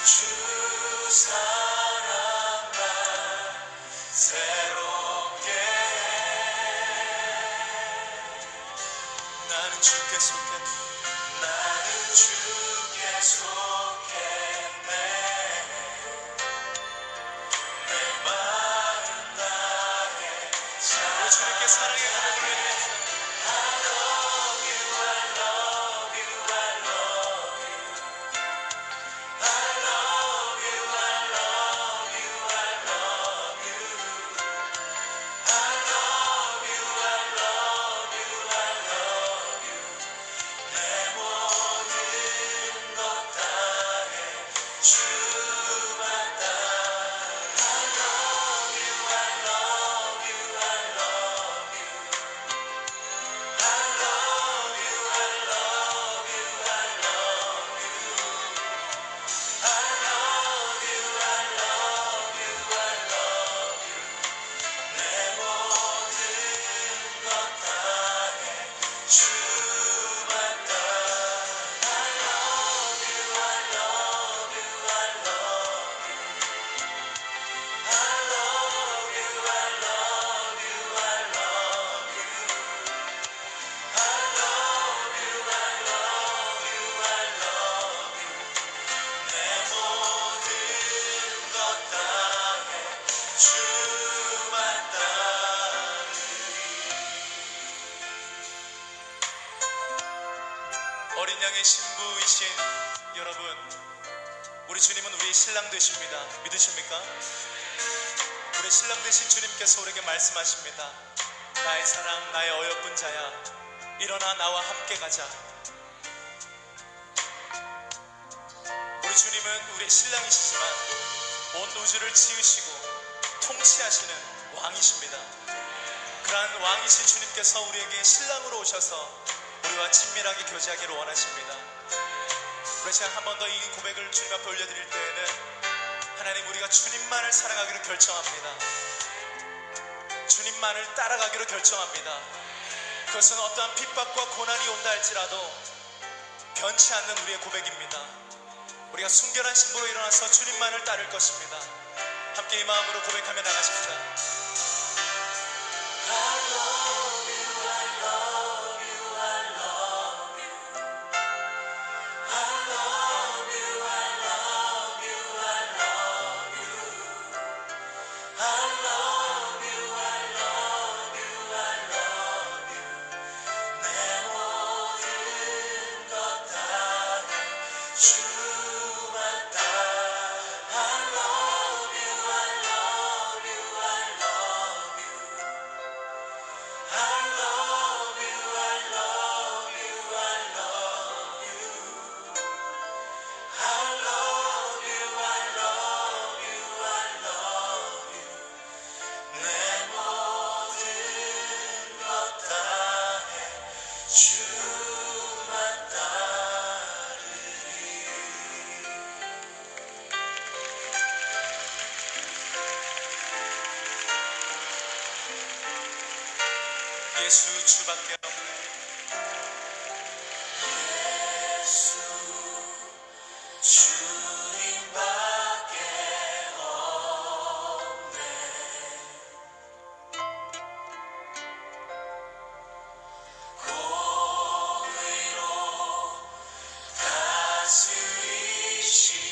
주 사랑만 새롭게 나는 주께 속했네. 나는 주께 속했네. 내 마음 다해 우리 주님께 사랑의 고백을 드립니다. I love you, I love you, I love you. I love you, I love you, I love you. I love you, I love you, I love you. 내 모든 것 다해 주만 따라. I love you, I love you, I love you. I love you, I love you, I love you. I love you, I love you, I love you. 내 모든 것 다해 주만 따라. I love you, I love you, I love you. I love you, I love you, I love you. I love you, I love you, I love you. 내 모든 것 다해 주만 따르리. 어린 양의 신부이신 여러분, 우리 주님은 우리의 신랑 되십니다. 믿으십니까? 우리 신랑 되신 주님께서 우리에게 말씀하십니다. 나의 사랑, 나의 어여쁜 자야, 일어나 나와 함께 가자. 우리 주님은 우리의 신랑이시지만 온 우주를 지으시고 통치하시는 왕이십니다. 그러한 왕이신 주님께서 우리에게 신랑으로 오셔서 우리와 친밀하게 교제하기를 원하십니다. 우리 시간 한 번 더 이 고백을 주님 앞에 올려드릴 때에는 하나님, 우리가 주님만을 사랑하기로 결정합니다. 주님만을 따라가기로 결정합니다. 그것은 어떠한 핍박과 고난이 온다 할지라도 변치 않는 우리의 고백입니다. 우리가 순결한 신부로 일어나서 주님만을 따를 것입니다. 함께 이 마음으로 고백하며 나가십시다. I love you, I love you, I love you. I love you, I love you, I love you. I love you, I love you, I love you. 내 모든 것 다해 주만 따라. I love you, I love you, I love you. I love you, I love you, I love you. I love you, I love you, I love you. 내 모든 것 다해 주만 따르리. 예수 주밖에 없네. 예수 주님밖에 없네. 공의로 다스리시네.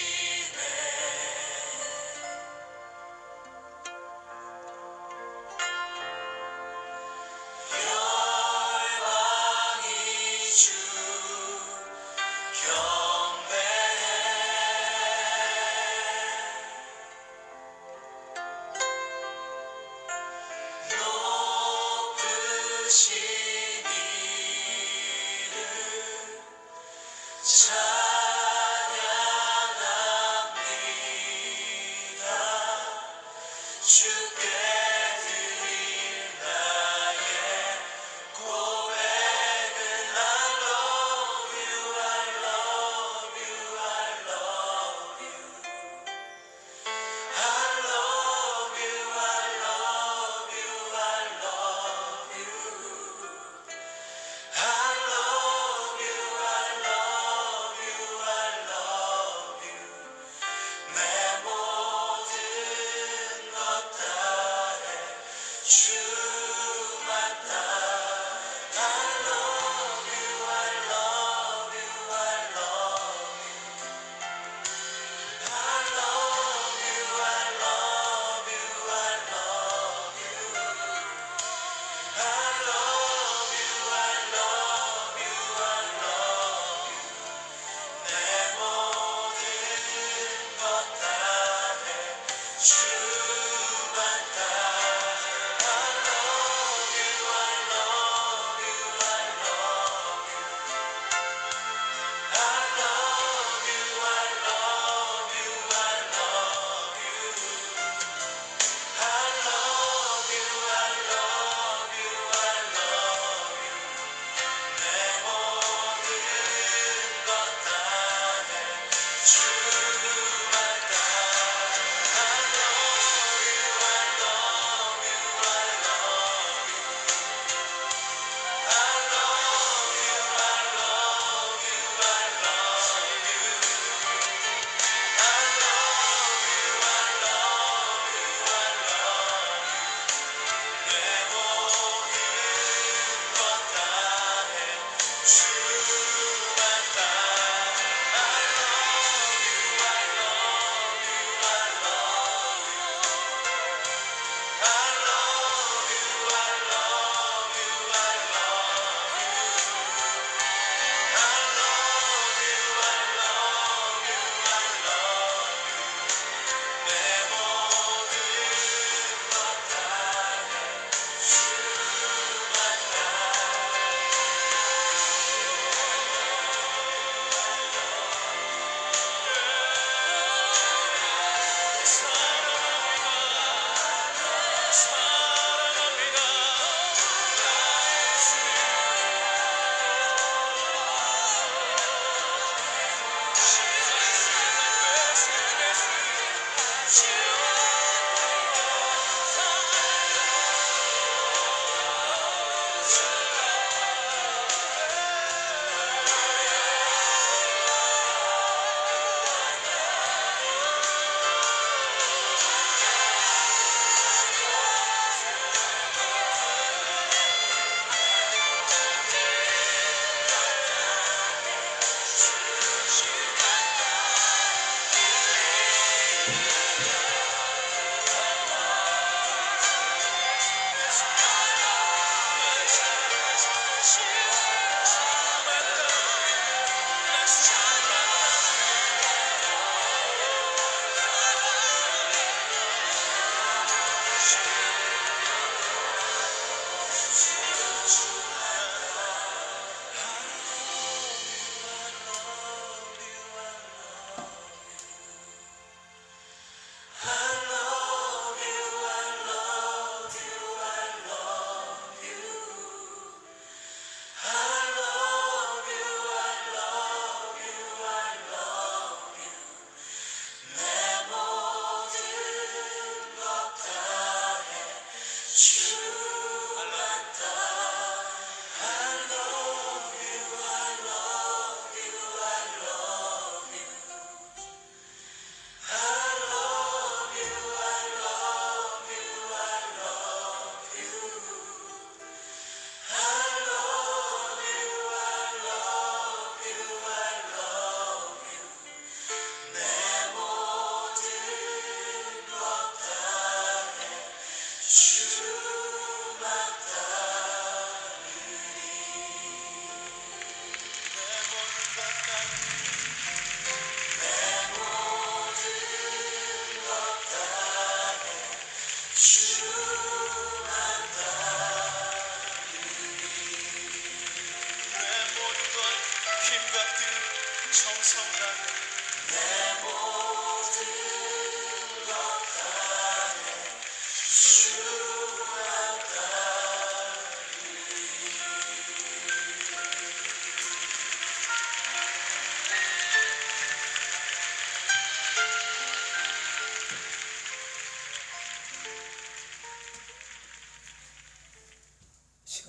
열방을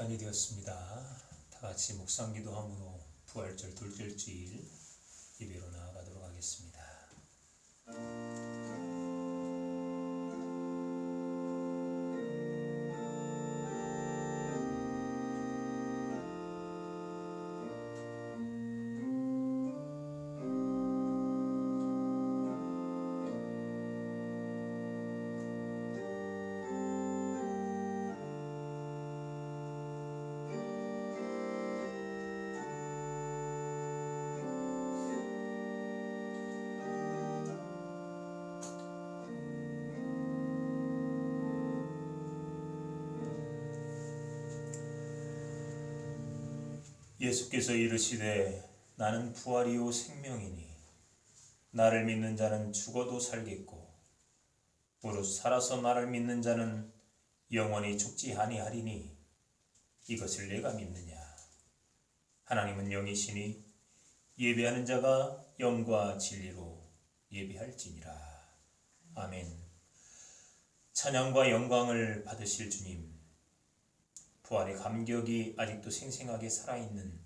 시간이 되었습니다. 다 같이 묵상 기도함으로 부활절 둘째 주일 예배로 나아가도록 하겠습니다. 예수께서 이르시되 나는 부활이요 생명이니 나를 믿는 자는 죽어도 살겠고 무릇 살아서 나를 믿는 자는 영원히 죽지 아니하리니 이것을 내가 믿느냐. 하나님은 영이시니 예배하는 자가 영과 진리로 예배할지니라. 아멘. 찬양과 영광을 받으실 주님, 부활의 감격이 아직도 생생하게 살아있는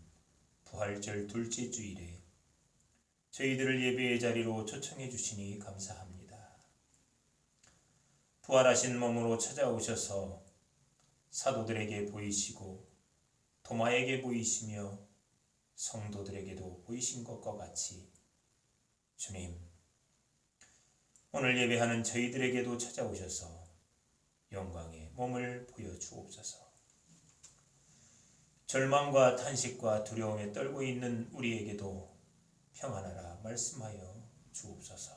부활절 둘째 주일에 저희들을 예배의 자리로 초청해 주시니 감사합니다. 부활하신 몸으로 찾아오셔서 사도들에게 보이시고 도마에게 보이시며 성도들에게도 보이신 것과 같이 주님, 오늘 예배하는 저희들에게도 찾아오셔서 영광의 몸을 보여주옵소서. 절망과 탄식과 두려움에 떨고 있는 우리에게도 평안하라 말씀하여 주옵소서.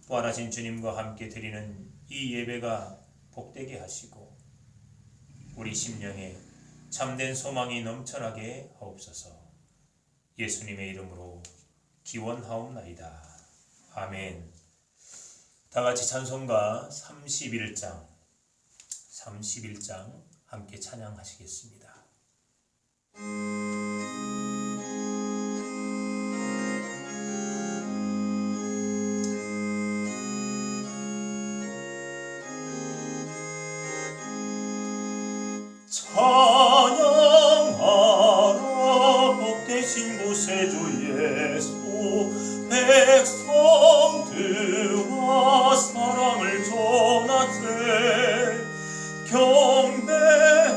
부활하신 주님과 함께 드리는 이 예배가 복되게 하시고 우리 심령에 참된 소망이 넘쳐나게 하옵소서. 예수님의 이름으로 기원하옵나이다. 아멘. 다같이 찬송가 31장 함께 찬양하시겠습니다. 찬양하라 복되신 구세주 예수, 백성들아 사랑을 전하세. 경배하라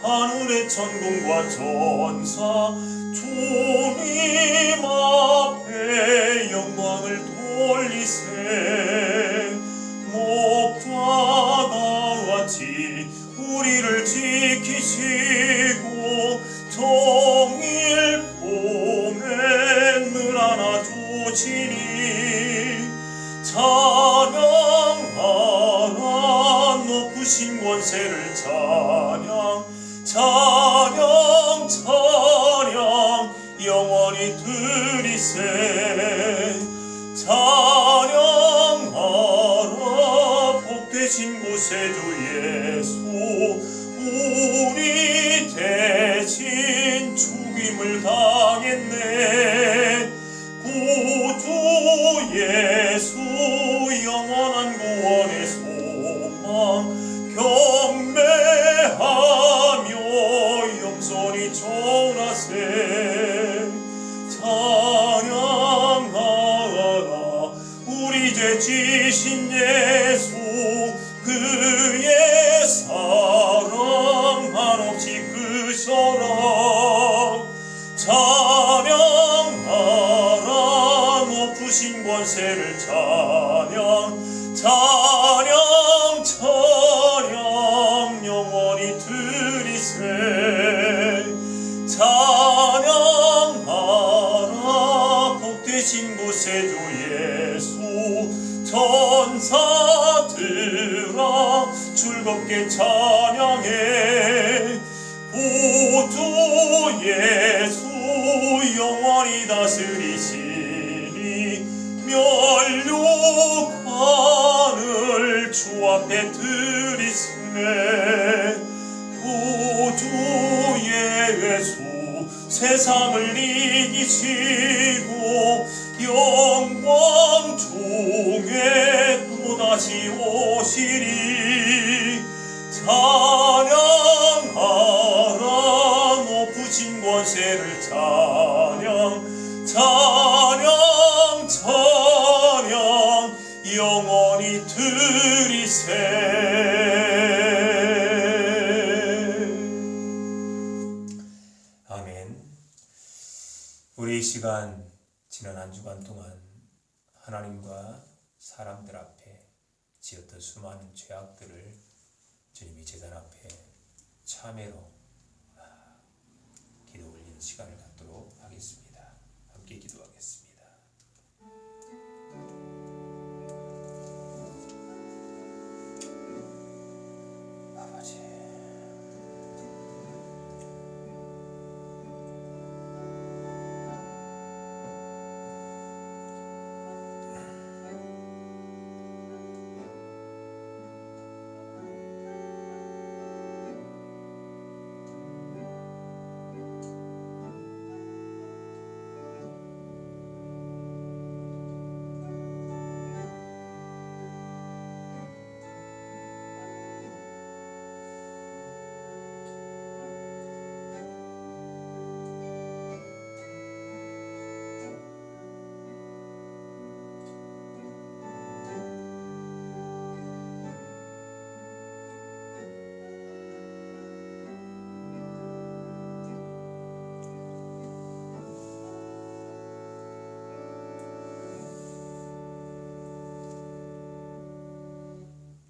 하늘의 천군과 전사, 주님 앞에 영광을 돌리세. 목자가 같이 우리를 지키시고 정일 봄에 늘 안아주시니 찬양하라 높으신 권세를 찬양 영원히 드리세. 찬양하라 복되신 구세주 예수, 우리 대신 죽임을 당했네. 구주 예수 영원한 구원의 소망, 경배하며 영선히 전하세. 찬양하라 우리 죄 지신 예수, 그의 사랑 한없이 크셔라. 찬양하라 높으신 권세를 찬양 영원히 드리세. 찬양하라 복되신 구세주 예수, 천사들아 즐겁게 찬양해. 구주 예수 영원히 다스리시니 면류관을 주 앞에 드리세. 구주 예수 세상을 이기시고 영광 중에 또다시 오시리. 찬양하라 높으신 권세를 찬양 찬양 찬양 영원히 드리세. 아멘. 우리 이 시간 지난 한 주간 동안 하나님과 사람들 앞에 지었던 수많은 죄악들을 주님이 제단 앞에 참회로 기도 올리는 시간을 갖도록 하겠습니다. 함께 기도하겠습니다. 아버지,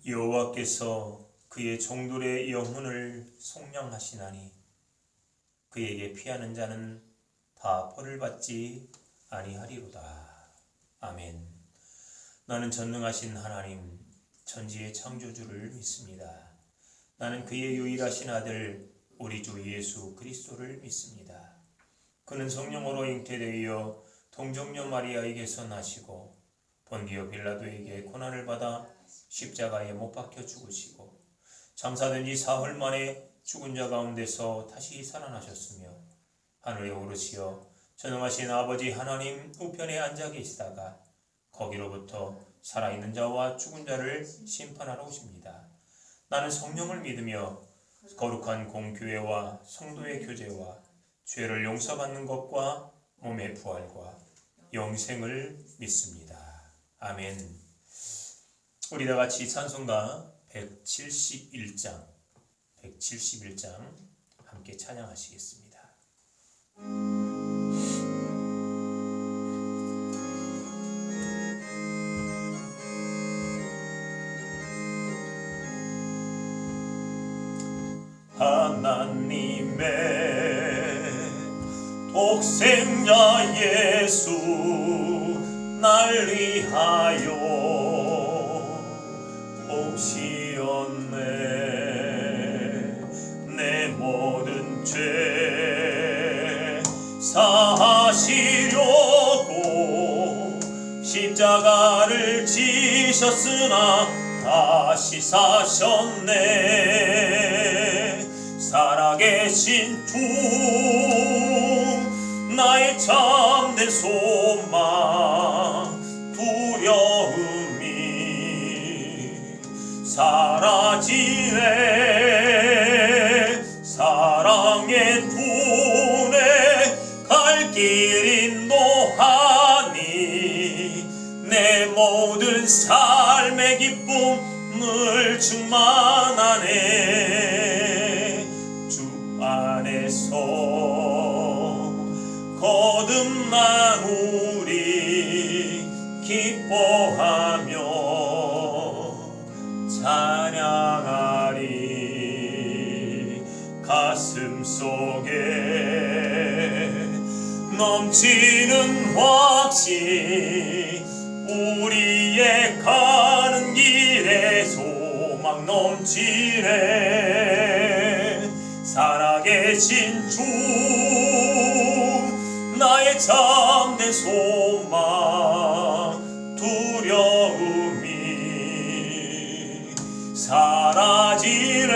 여호와께서 그의 종들의 영혼을 속량하시나니 그에게 피하는 자는 다 벌을 받지 아니하리로다. 아멘. 나는 전능하신 하나님 천지의 창조주를 믿습니다. 나는 그의 유일하신 아들 우리 주 예수 그리스도를 믿습니다. 그는 성령으로 잉태되어 동정녀 마리아에게서 나시고 본디오 빌라도에게 고난을 받아 십자가에 못 박혀 죽으시고 장사된 지 사흘 만에 죽은 자 가운데서 다시 살아나셨으며 하늘에 오르시어 전능하신 아버지 하나님 우편에 앉아 계시다가 거기로부터 살아있는 자와 죽은 자를 심판하러 오십니다. 나는 성령을 믿으며 거룩한 공교회와 성도의 교제와 죄를 용서받는 것과 몸의 부활과 영생을 믿습니다. 아멘. 우리 다 같이 찬송가 171장 함께 찬양하시겠습니다. 하나님의 독생자 예수 날 위하여 오시었네. 내 모든 죄 사하시려고 십자가를 지셨으나 다시 사셨네. 살아계신 주 나의 참된 소망 두려움이 사라지네. 사랑의 눈에 갈 길 인도하니 내 모든 삶의 기쁨을 충만하네. 주 안에서 거듭난 우리 기뻐하며 찬양하리. 가슴 속에 넘치는 확신 우리의 가는 길에 소망 넘치네. 살아계신 주 나의 참된 소망 두려움이 사라지네.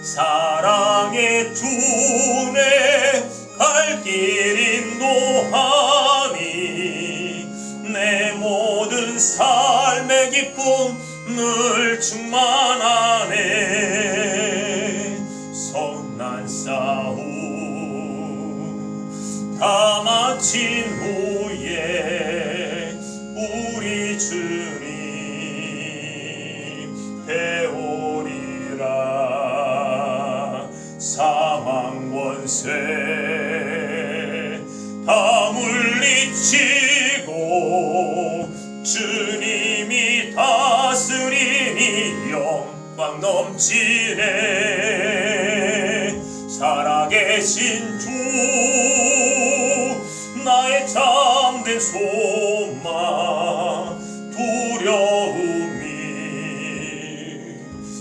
사랑의 주내 갈 길 인도하니 내 모든 삶의 기쁨을 충만하네. 지고 주님이 다스리니 영광 넘치네. 살아계신 주 나의 참된 소망 두려움이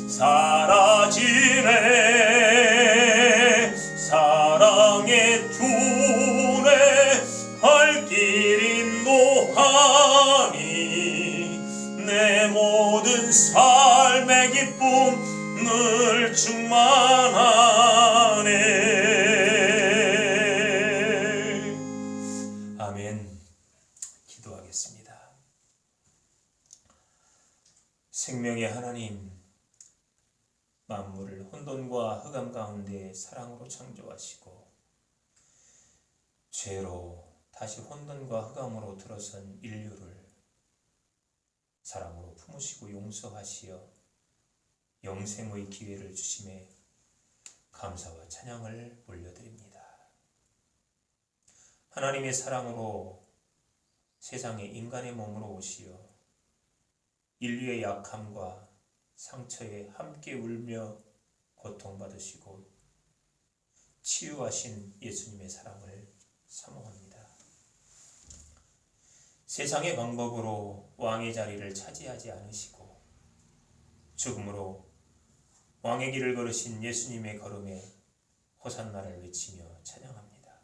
사라지네. 사랑의 주네 갈 길 인도하니 내 모든 삶의 기쁨 늘 충만하네. 아멘. 기도하겠습니다. 생명의 하나님, 만물을 혼돈과 흑암 가운데 사랑으로 창조하시고 죄로 다시 혼돈과 흑암으로 들어선 인류를 사랑으로 품으시고 용서하시어 영생의 기회를 주심에 감사와 찬양을 올려드립니다. 하나님의 사랑으로 세상에 인간의 몸으로 오시어 인류의 약함과 상처에 함께 울며 고통받으시고 치유하신 예수님의 사랑을 사모합니다. 세상의 방법으로 왕의 자리를 차지하지 않으시고 죽음으로 왕의 길을 걸으신 예수님의 걸음에 호산나를 외치며 찬양합니다.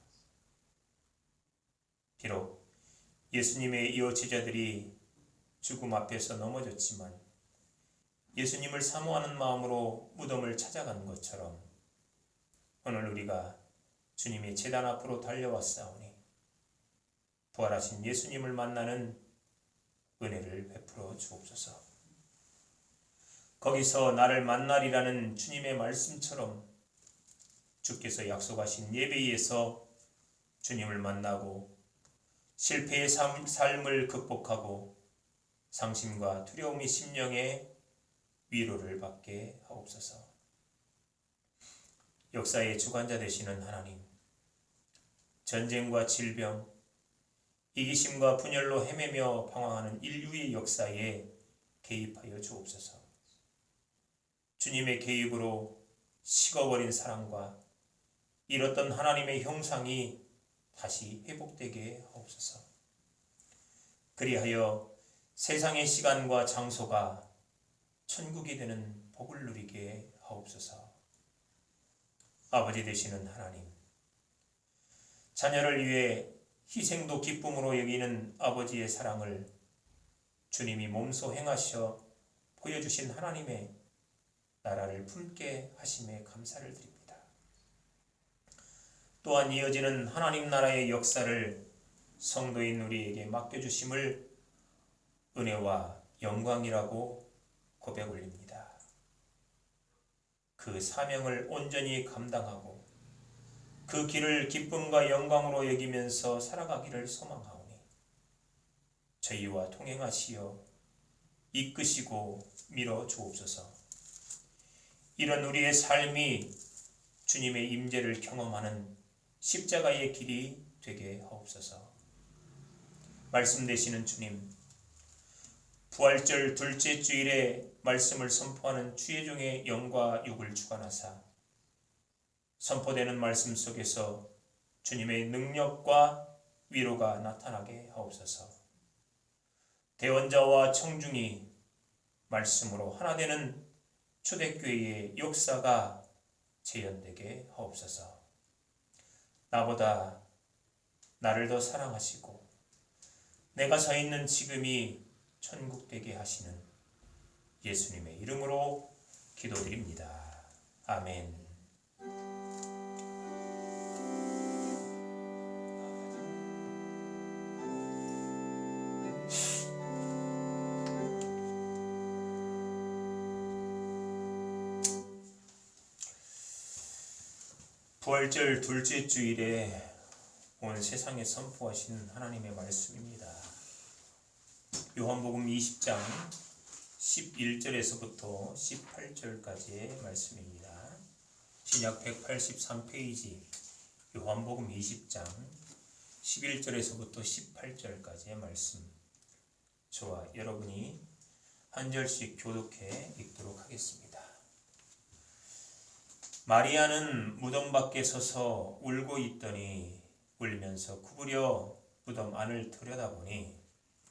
비록 예수님의 이어 제자들이 죽음 앞에서 넘어졌지만 예수님을 사모하는 마음으로 무덤을 찾아간 것처럼 오늘 우리가 주님의 제단 앞으로 달려왔사오니 부활하신 예수님을 만나는 은혜를 베풀어 주옵소서. 거기서 나를 만나리라는 주님의 말씀처럼 주께서 약속하신 예배에서 주님을 만나고 실패의 삶을 극복하고 상심과 두려움이 심령에 위로를 받게 하옵소서. 역사의 주관자 되시는 하나님, 전쟁과 질병, 이기심과 분열로 헤매며 방황하는 인류의 역사에 개입하여 주옵소서. 주님의 개입으로 식어버린 사랑과 잃었던 하나님의 형상이 다시 회복되게 하옵소서. 그리하여 세상의 시간과 장소가 천국이 되는 복을 누리게 하옵소서. 아버지 되시는 하나님, 자녀를 위해 희생도 기쁨으로 여기는 아버지의 사랑을 주님이 몸소 행하셔 보여주신 하나님의 나라를 품게 하심에 감사를 드립니다. 또한 이어지는 하나님 나라의 역사를 성도인 우리에게 맡겨주심을 은혜와 영광이라고 고백 올립니다. 그 사명을 온전히 감당하고 그 길을 기쁨과 영광으로 여기면서 살아가기를 소망하오니 저희와 통행하시어 이끄시고 밀어 주옵소서. 이런 우리의 삶이 주님의 임재를 경험하는 십자가의 길이 되게 하옵소서. 말씀 되시는 주님, 부활절 둘째 주일에 말씀을 선포하는 주의 종의 영과 육을 주관하사 선포되는 말씀 속에서 주님의 능력과 위로가 나타나게 하옵소서. 대언자와 청중이 말씀으로 하나 되는 초대교회의 역사가 재현되게 하옵소서. 나보다 나를 더 사랑하시고 내가 서 있는 지금이 천국 되게 하시는 예수님의 이름으로 기도드립니다. 아멘. 부활절 둘째 주일에 온 세상에 선포하신 하나님의 말씀입니다. 요한복음 20장 11절에서부터 18절까지의 말씀입니다. 신약 183페이지 요한복음 20장 11절에서부터 18절까지의 말씀, 저와 여러분이 한 절씩 교독해 읽도록 하겠습니다. 마리아는 무덤 밖에 서서 울고 있더니 울면서 구부려 무덤 안을 들여다보니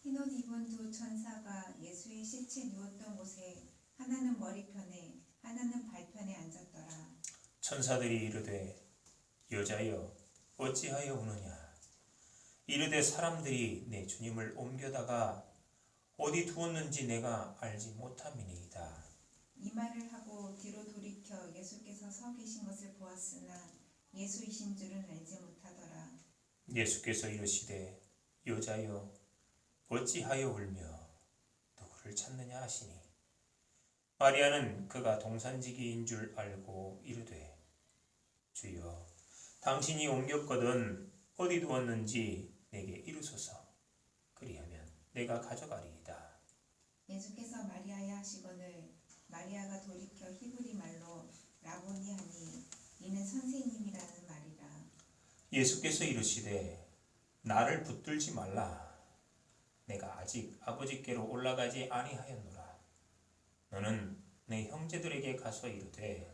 흰 옷 입은 두 천사가 예수의 시체 누웠던 곳에 하나는 머리편에 하나는 발편에 앉았더라. 천사들이 이르되 여자여 어찌하여 우느냐. 이르되 사람들이 내 주님을 옮겨다가 어디 두었는지 내가 알지 못함이니이다. 이 말을 하고 뒤로 돌이켜 예수께서 서 계신 것을 보았으나 예수이신 줄은 알지 못하더라. 예수께서 이르시되 여자여 어찌하여 울며 누구를 찾느냐 하시니 마리아는 그가 동산지기인 줄 알고 이르되 주여 당신이 옮겼거든 어디 두었는지 내게 이르소서. 그리하면 내가 가져가리이다. 예수께서 마리아야 하시거늘 마리아가 돌이켜 히브리 말로 라보니 하니 이는 선생님이라는 말이라. 예수께서 이르시되 나를 붙들지 말라. 내가 아직 아버지께로 올라가지 아니하였노라. 너는 내 형제들에게 가서 이르되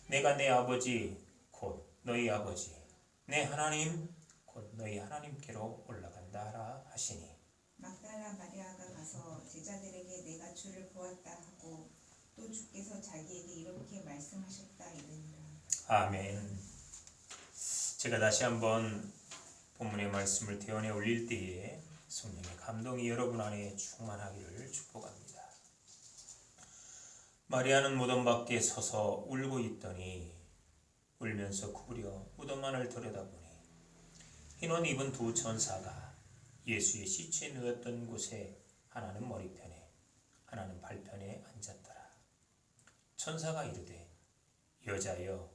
내가 내 아버지 곧 너희 아버지 내 하나님 곧 너희 하나님께로 올라간다 하라 하시니 막달라 마리아가 가서 제자들에게 내가 주를 보았다 하고 또 주께서 자기에게 이렇게 말씀하셨다 이르니라. 아멘. 제가 다시 한번 본문의 말씀을 대언해 올릴 때에 성령의 감동이 여러분 안에 충만하기를 축복합니다. 마리아는 무덤 밖에 서서 울고 있더니 울면서 구부려 무덤 안을 들여다보니 흰 옷 입은 두 천사가 예수의 시체에 누웠던 곳에 하나는 머리편에 하나는 발편에 앉았더라. 천사가 이르되 여자여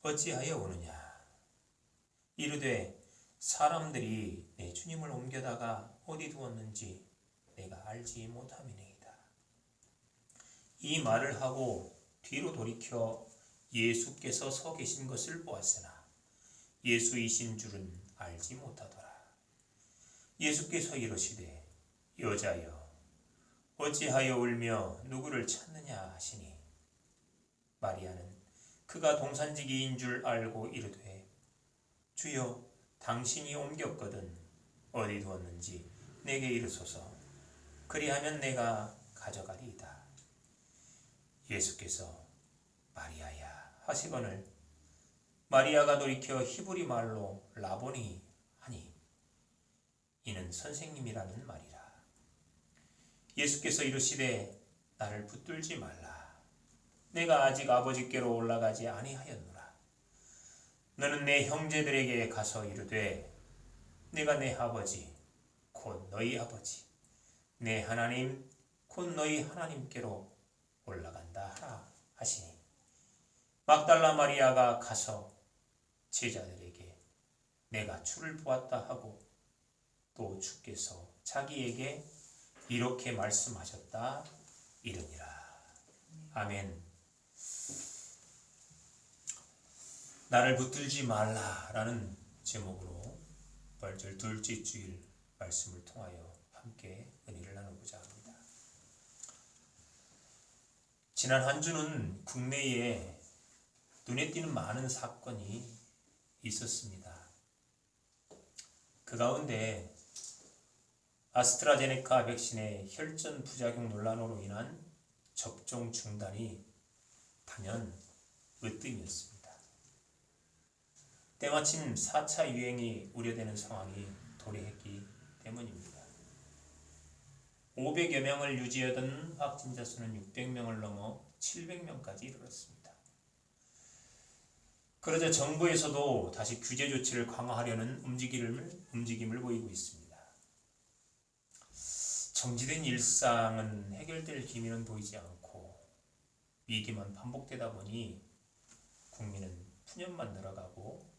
어찌하여 우느냐. 이르되 사람들이 내 주님을 옮겨다가 어디 두었는지 내가 알지 못함이니이다. 이 말을 하고 뒤로 돌이켜 예수께서 서 계신 것을 보았으나 예수이신 줄은 알지 못하더라. 예수께서 이르시되 여자여 어찌하여 울며 누구를 찾느냐 하시니 마리아는 그가 동산지기인 줄 알고 이르되 주여 당신이 옮겼거든 어디 두었는지 내게 이르소서. 그리하면 내가 가져가리이다. 예수께서 마리아야 하시거늘 마리아가 돌이켜 히브리 말로 라보니 하니 이는 선생님이라는 말이라. 예수께서 이르시되 나를 붙들지 말라. 내가 아직 아버지께로 올라가지 아니하였노라. 너는 내 형제들에게 가서 이르되 내가 내 아버지 곧 너희 아버지 내 하나님 곧 너희 하나님께로 올라간다 하라 하시니 막달라 마리아가 가서 제자들에게 내가 주를 보았다 하고 또 주께서 자기에게 이렇게 말씀하셨다 이르니라. 아멘. 나를 붙들지 말라라는 제목으로 부활절 둘째 주일 말씀을 통하여 함께 은혜를 나누고자 합니다. 지난 한 주는 국내에 눈에 띄는 많은 사건이 있었습니다. 그 가운데 아스트라제네카 백신의 혈전 부작용 논란으로 인한 접종 중단이 단연 으뜸이었습니다. 때마침 4차 유행이 우려되는 상황이 도래했기 때문입니다. 500여 명을 유지하던 확진자 수는 600명을 넘어 700명까지 이르렀습니다. 그러자 정부에서도 다시 규제 조치를 강화하려는 움직임을 보이고 있습니다. 정지된 일상은 해결될 기미는 보이지 않고 위기만 반복되다 보니 국민은 푸념만 늘어가고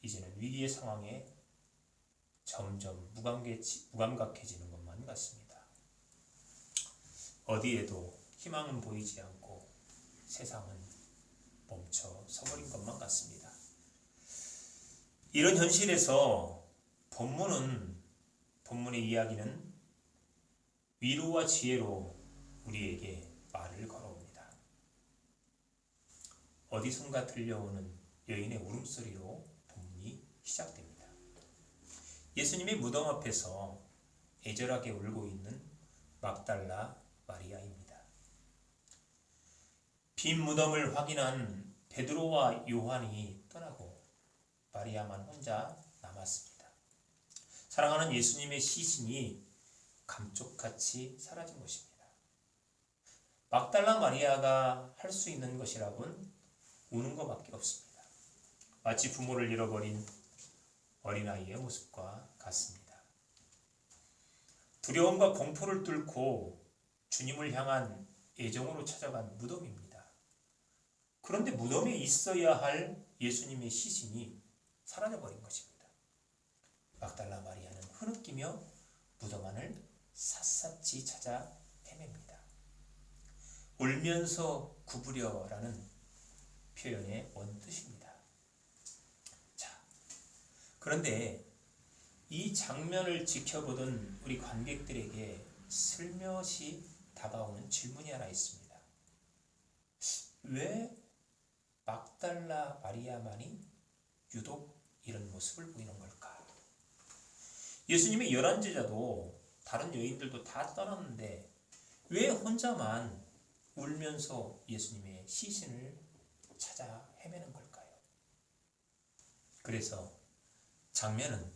이제는 위기의 상황에 점점 무감각해지는 것만 같습니다. 어디에도 희망은 보이지 않고 세상은 멈춰 서버린 것만 같습니다. 이런 현실에서 본문의 이야기는 위로와 지혜로 우리에게 말을 걸어옵니다. 어디선가 들려오는 여인의 울음소리로 본문이 시작됩니다. 예수님의 무덤 앞에서 애절하게 울고 있는 막달라 마리아입니다. 빈 무덤을 확인한 베드로와 요한이 떠나고 마리아만 혼자 남았습니다. 사랑하는 예수님의 시신이 감쪽같이 사라진 것입니다. 막달라 마리아가 할 수 있는 것이라곤 우는 것밖에 없습니다. 마치 부모를 잃어버린 어린아이의 모습과 같습니다. 두려움과 공포를 뚫고 주님을 향한 애정으로 찾아간 무덤입니다. 그런데 무덤에 있어야 할 예수님의 시신이 사라져버린 것입니다. 막달라 마리아는 흐느끼며 무덤 안을 샅샅이 찾아 헤맵니다. 울면서 구부려라는 표현의 원뜻입니다. 자, 그런데 이 장면을 지켜보던 우리 관객들에게 슬며시 다가오는 질문이 하나 있습니다. 왜 막달라 마리아만이 유독 이런 모습을 보이는 걸까? 예수님의 11제자도 다른 여인들도 다 떠났는데 왜 혼자만 울면서 예수님의 시신을 찾아 헤매는 걸까요? 그래서 장면은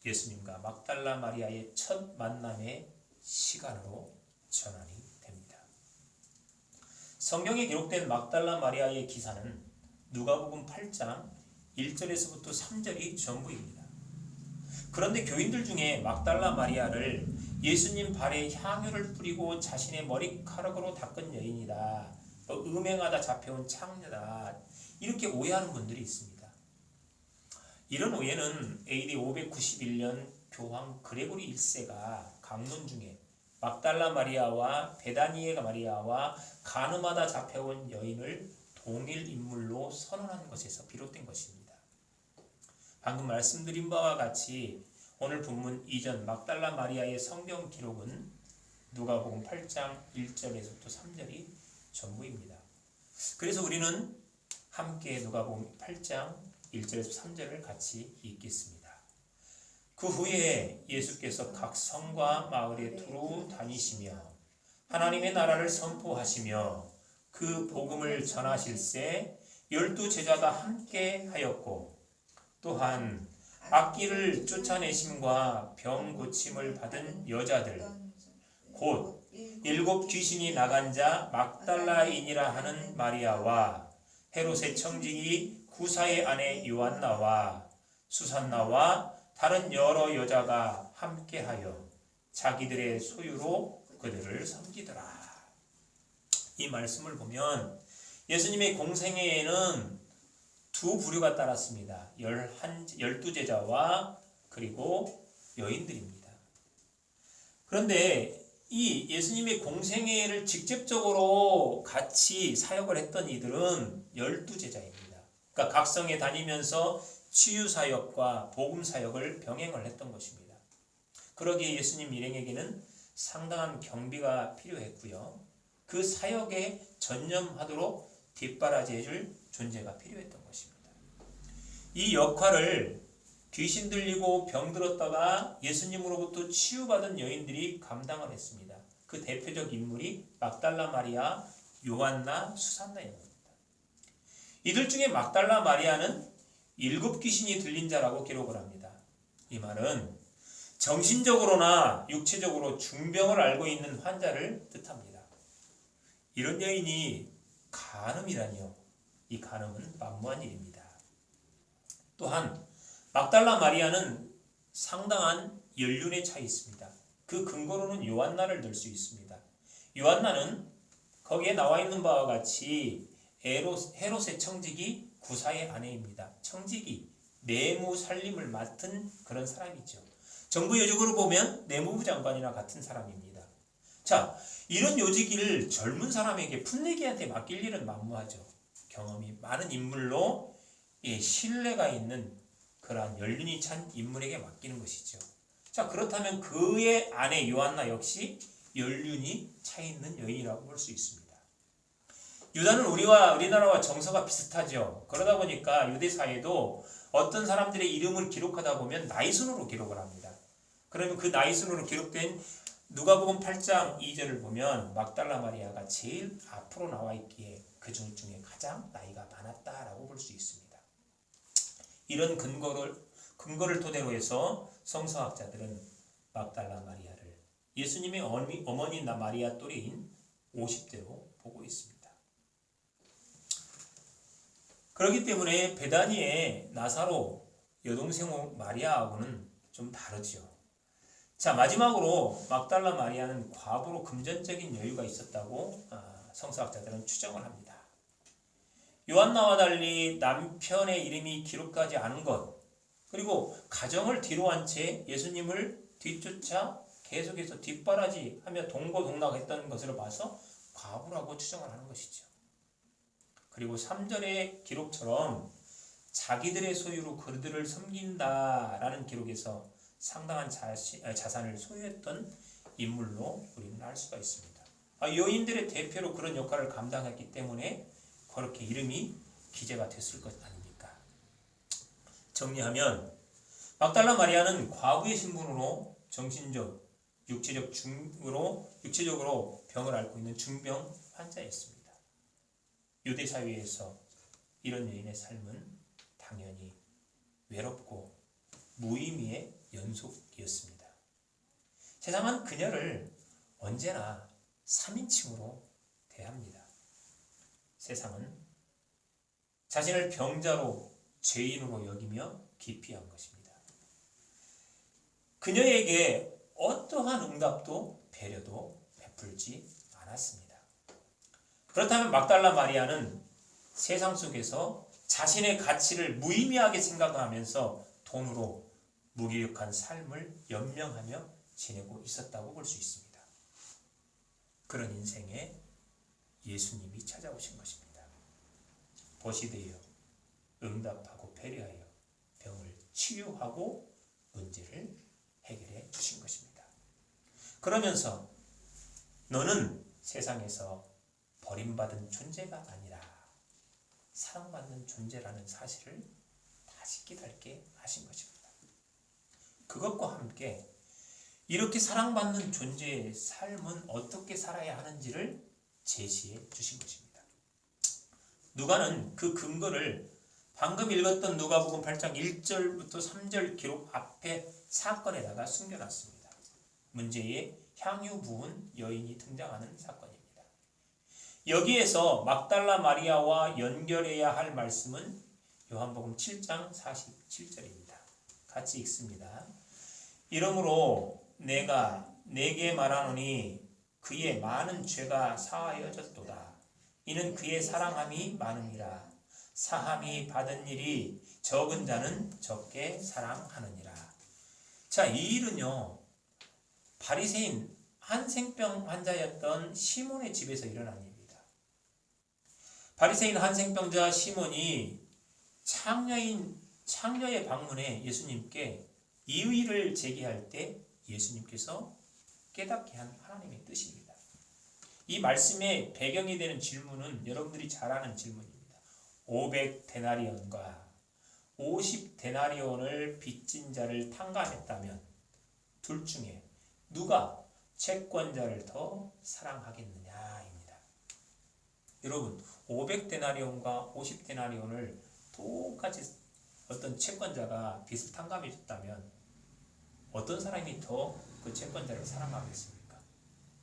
예수님과 막달라 마리아의 첫 만남의 시간으로 전환이 됩니다. 성경에 기록된 막달라 마리아의 기사는 누가복음 8장 1절에서부터 3절이 전부입니다. 그런데 교인들 중에 막달라 마리아를 예수님 발에 향유를 뿌리고 자신의 머리카락으로 닦은 여인이다, 음행하다 잡혀온 창녀다, 이렇게 오해하는 분들이 있습니다. 이런 오해는 AD 591년 교황 그레고리 1세가 강론 중에 막달라 마리아와 베다니에 마리아와 간음하다 잡혀온 여인을 동일 인물로 선언한 것에서 비롯된 것입니다. 방금 말씀드린 바와 같이 오늘 본문 이전 막달라 마리아의 성경 기록은 누가복음 8장 1절에서부터 3절이 전부입니다. 그래서 우리는 함께 누가복음 8장 1절에서 3절을 같이 읽겠습니다. 그 후에 예수께서 각 성과 마을에 두루 다니시며 하나님의 나라를 선포하시며 그 복음을 전하실새 12제자가 함께 하였고, 또한 악기를 쫓아내심과 병 고침을 받은 여자들 곧 7 귀신이 나간 자 막달라인이라 하는 마리아와 헤롯의 청지기 구사의 아내 요한나와 수산나와 다른 여러 여자가 함께하여 자기들의 소유로 그들을 섬기더라. 이 말씀을 보면 예수님의 공생애에는 두 부류가 따랐습니다. 12제자와 그리고 여인들입니다. 그런데 이 예수님의 공생애를 직접적으로 같이 사역을 했던 이들은 12제자입니다. 그러니까 각 성에 다니면서 치유사역과 복음사역을 병행을 했던 것입니다. 그러기에 예수님 일행에게는 상당한 경비가 필요했고요. 그 사역에 전념하도록 뒷바라지해줄 존재가 필요했던 것입니다. 이 역할을 귀신 들리고 병들었다가 예수님으로부터 치유받은 여인들이 감당을 했습니다. 그 대표적 인물이 막달라 마리아, 요한나, 수산나입니다. 이들 중에 막달라 마리아는 7 귀신이 들린 자라고 기록을 합니다. 이 말은 정신적으로나 육체적으로 중병을 앓고 있는 환자를 뜻합니다. 이런 여인이 간음이라니요. 이 간음은 만무한 일입니다. 또한 막달라 마리아는 상당한 연륜의 차이 있습니다. 그 근거로는 요한나를 들 수 있습니다. 요한나는 거기에 나와 있는 바와 같이 헤롯의 청지기 구사의 아내입니다. 청지기, 내무 살림을 맡은 그런 사람이죠. 정부 요직으로 보면 내무부 장관이나 같은 사람입니다. 자, 이런 요직을 젊은 사람에게 풋내기한테 맡길 일은 만무하죠. 경험이 많은 인물로 신뢰가 있는 그러한 연륜이 찬 인물에게 맡기는 것이죠. 자, 그렇다면 그의 아내 요한나 역시 연륜이 차 있는 여인이라고 볼 수 있습니다. 유다는 우리나라와 정서가 비슷하죠. 그러다 보니까 유대 사회도 어떤 사람들의 이름을 기록하다 보면 나이 순으로 기록을 합니다. 그러면 그 나이 순으로 기록된 누가복음 8장 2절을 보면 막달라 마리아가 제일 앞으로 나와 있기에 그 중에 가장 나이가 많았다라고 볼 수 있습니다. 이런 근거를 토대로 해서 성서학자들은 막달라 마리아를 예수님의 어머니 마리아 또래인 50대로 보고 있습니다. 그렇기 때문에 베다니의 나사로 여동생 마리아하고는 좀 다르죠. 자, 마지막으로 막달라 마리아는 과부로 금전적인 여유가 있었다고 성서학자들은 추정을 합니다. 요한나와 달리 남편의 이름이 기록하지 않은 것, 그리고 가정을 뒤로 한 채 예수님을 뒤쫓아 계속해서 뒷바라지하며 동고동락했던 것으로 봐서 과부라고 추정을 하는 것이죠. 그리고 3절의 기록처럼 자기들의 소유로 그들을 섬긴다라는 기록에서 상당한 자산을 소유했던 인물로 우리는 알 수가 있습니다. 여인들의 대표로 그런 역할을 감당했기 때문에 그렇게 이름이 기재가 됐을 것 아닙니까? 정리하면 막달라 마리아는 과부의 신분으로 정신적, 육체적으로 병을 앓고 있는 중병 환자였습니다. 유대 사회에서 이런 여인의 삶은 당연히 외롭고 무의미의 연속이었습니다. 세상은 그녀를 언제나 3인칭으로 대합니다. 세상은 자신을 병자로 죄인으로 여기며 기피한 것입니다. 그녀에게 어떠한 응답도 배려도 베풀지 않았습니다. 그렇다면 막달라 마리아는 세상 속에서 자신의 가치를 무의미하게 생각하면서 돈으로 무기력한 삶을 연명하며 지내고 있었다고 볼 수 있습니다. 그런 인생에 예수님이 찾아오신 것입니다. 보시되어 응답하고 배려하여 병을 치유하고 문제를 해결해 주신 것입니다. 그러면서 너는 세상에서 버림받은 존재가 아니라 사랑받는 존재라는 사실을 다시 깨닫게 하신 것입니다. 그것과 함께 이렇게 사랑받는 존재의 삶은 어떻게 살아야 하는지를 제시해 주신 것입니다. 누가는 그 근거를 방금 읽었던 누가복음 8장 1절부터 3절 기록 앞에 사건에다가 숨겨놨습니다. 문제의 향유 부은 여인이 등장하는 사건입니다. 여기에서 막달라 마리아와 연결해야 할 말씀은 요한복음 7장 47절입니다. 같이 읽습니다. 이러므로 내가 네게 말하노니 그의 많은 죄가 사하여졌도다. 이는 그의 사랑함이 많음이라. 사함이 받은 일이 적은 자는 적게 사랑하느니라. 자, 이 일은요, 바리새인 한생병 환자였던 시몬의 집에서 일어난 일입니다. 바리새인 한생병자 시몬이 창녀의 방문에 예수님께 이의를 제기할 때 예수님께서 깨닫게 한 하나님의 뜻입니다. 이 말씀의 배경이 되는 질문은 여러분들이 잘 아는 질문입니다. 500데나리온과 50데나리온을 빚진 자를 탕감했다면 둘 중에 누가 채권자를 더 사랑하겠느냐입니다. 여러분, 500데나리온과 50데나리온을 똑같이 어떤 채권자가 빚을 탕감해 줬다면 어떤 사람이 더 그 채권자를 사랑하겠습니까?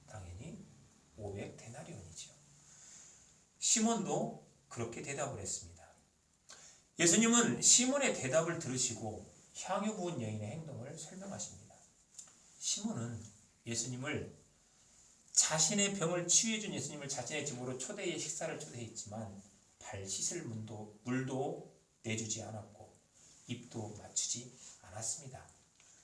당연히 500데나리온이죠. 시몬도 그렇게 대답을 했습니다. 예수님은 시몬의 대답을 들으시고 향유 부은 여인의 행동을 설명하십니다. 시몬은 예수님을 자신의 병을 치유해준 예수님을 자신의 집으로 초대해 식사를 초대했지만 발 씻을 물도 내주지 않았고 입도 맞추지 않았습니다.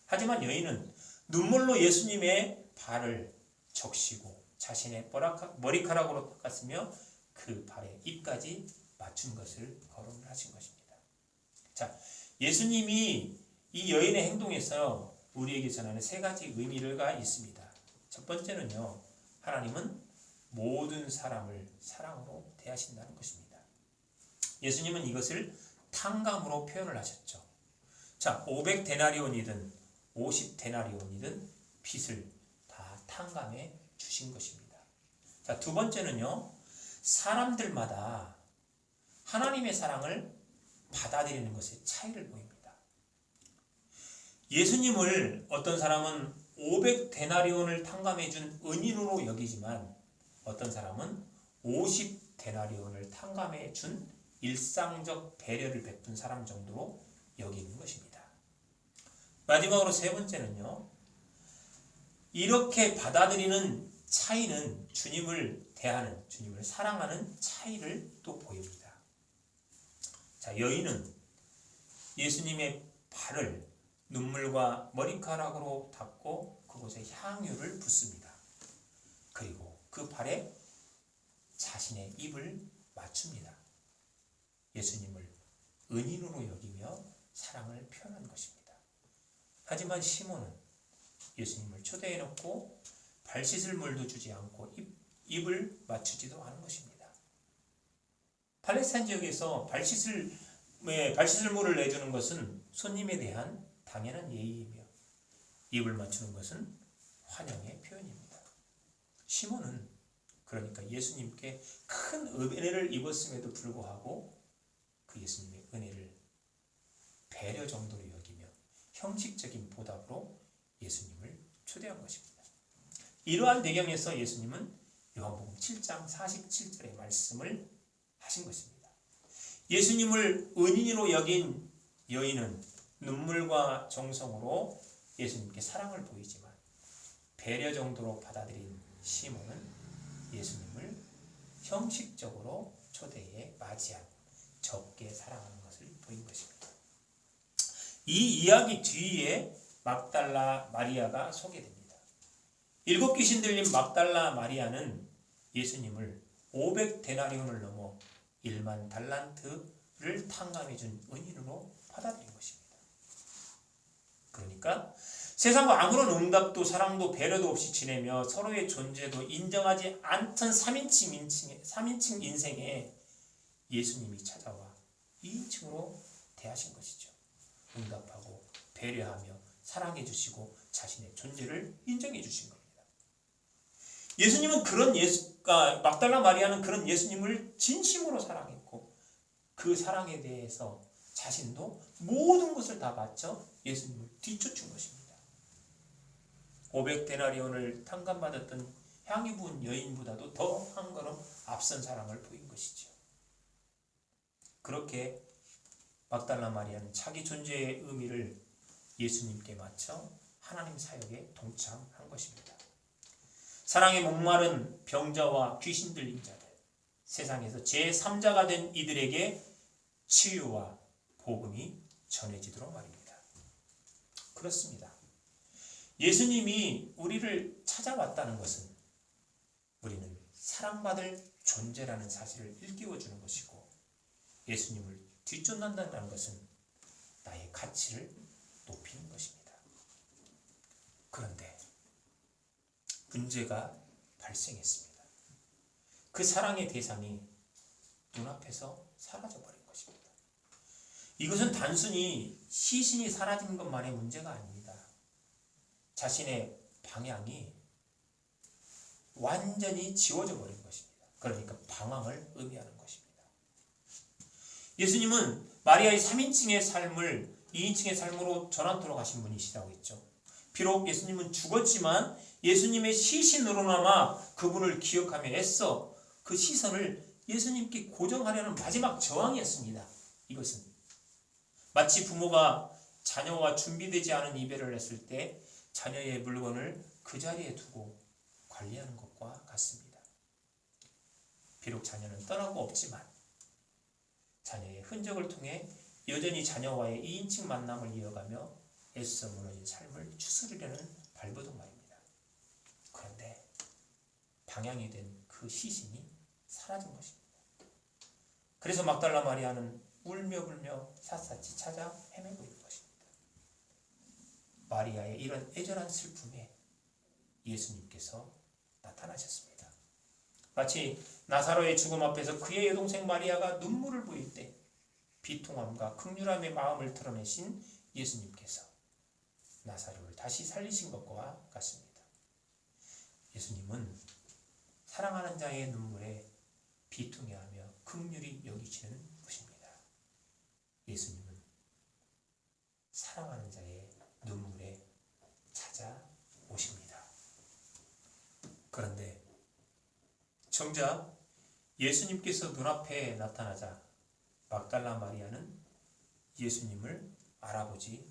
하지만 여인은 눈물로 예수님의 발을 적시고 자신의 머리카락으로 닦았으며 그 발에 입까지 맞춘 것을 거론을 하신 것입니다. 자, 예수님이 이 여인의 행동에서 우리에게 전하는 세 가지 의미가 있습니다. 첫 번째는요, 하나님은 모든 사람을 사랑으로 대하신다는 것입니다. 예수님은 이것을 탕감으로 표현을 하셨죠. 자, 500데나리온이든 50데나리온이든 빚을 다 탕감해 주신 것입니다. 자, 두 번째는요, 사람들마다 하나님의 사랑을 받아들이는 것에 차이를 보입니다. 예수님을 어떤 사람은 500데나리온을 탕감해 준 은인으로 여기지만 어떤 사람은 50데나리온을 탕감해 준 일상적 배려를 베푼 사람 정도로 여기는 것입니다. 마지막으로 세 번째는요, 이렇게 받아들이는 차이는 주님을 대하는, 주님을 사랑하는 차이를 또 보입니다. 자, 여인은 예수님의 발을 눈물과 머리카락으로 닦고 그곳에 향유를 붓습니다. 그리고 그 발에 자신의 입을 맞춥니다. 예수님을 은인으로 여기며 사랑을 표현한 것입니다. 하지만 시몬은 예수님을 초대해 놓고 발 씻을 물도 주지 않고 입을 맞추지도 않은 것입니다. 팔레스타인 지역에서 발 씻을 물을 내주는 것은 손님에 대한 당연한 예의이며 입을 맞추는 것은 환영의 표현입니다. 시몬은 그러니까 예수님께 큰 은혜를 입었음에도 불구하고 그 예수님의 은혜를 배려 정도로 여기며 형식적인 보답으로 예수님을 초대한 것입니다. 이러한 배경에서 예수님은 요한복음 7장 47절의 말씀을 하신 것입니다. 예수님을 은인으로 여긴 여인은 눈물과 정성으로 예수님께 사랑을 보이지만 배려 정도로 받아들인 시몬은 예수님을 형식적으로 초대에 맞이하고 적게 사랑하는 것을 보인 것입니다. 이 이야기 뒤에 막달라 마리아가 소개됩니다. 7 귀신 들린 막달라 마리아는 예수님을 500데나리온을 넘어 1만 달란트를 탕감해 준 은인으로 받아들인 것입니다. 그러니까 세상과 아무런 응답도 사랑도 배려도 없이 지내며 서로의 존재도 인정하지 않던 3인칭 인생에 예수님이 찾아와 2인칭으로 대하신 것이죠. 응답하고 배려하며 사랑해 주시고 자신의 존재를 인정해 주신 겁니다. 예수님은 막달라 마리아는 그런 예수님을 진심으로 사랑했고 그 사랑에 대해서 자신도 모든 것을 다 바쳐 예수님을 뒤쫓은 것입니다. 500데나리온을 탕감받았던 향유 부은 여인보다도 더 한 걸음 앞선 사랑을 보인 것이죠. 그렇게 막달라 마리아는 자기 존재의 의미를 예수님께 맞춰 하나님 사역에 동참한 것입니다. 사랑에 목마른 병자와 귀신 들린 자들, 세상에서 제3자가 된 이들에게 치유와 복음이 전해지도록 말입니다. 그렇습니다. 예수님이 우리를 찾아왔다는 것은 우리는 사랑받을 존재라는 사실을 일깨워주는 것이고 예수님을 뒤쫓는다는 것은 나의 가치를 높이는 것입니다. 그런데 문제가 발생했습니다. 그 사랑의 대상이 눈앞에서 사라져버린 것입니다. 이것은 단순히 시신이 사라진 것만의 문제가 아닙니다. 자신의 방향이 완전히 지워져 버린 것입니다. 그러니까 방황을 의미하는 것입니다. 예수님은 마리아의 3인칭의 삶을 2인칭의 삶으로 전환토록 하신 분이시라고 했죠. 비록 예수님은 죽었지만 예수님의 시신으로나마 그분을 기억하며 애써 그 시선을 예수님께 고정하려는 마지막 저항이었습니다. 이것은 마치 부모가 자녀와 준비되지 않은 이별을 했을 때 자녀의 물건을 그 자리에 두고 관리하는 것과 같습니다. 비록 자녀는 떠나고 없지만 자녀의 흔적을 통해 여전히 자녀와의 2인칭 만남을 이어가며 애써 무너진 삶을 추스르려는 발버둥 말입니다. 그런데 방향이 된 그 시신이 사라진 것입니다. 그래서 막달라 마리아는 울며 불며 샅샅이 찾아 헤매고 있는 것입니다. 마리아의 이런 애절한 슬픔에 예수님께서 나타나셨습니다. 마치 나사로의 죽음 앞에서 그의 여동생 마리아가 눈물을 보일 때 비통함과 극률함의 마음을 드러내신 예수님께서 나사로를 다시 살리신 것과 같습니다. 예수님은 사랑하는 자의 눈물에 비통해하며 극률이 여기시는 분입니다. 예수님은 사랑하는 자의 눈물에 찾아오십니다. 그런데 정작 예수님께서 눈앞에 나타나자 막달라 마리아는 예수님을 알아보지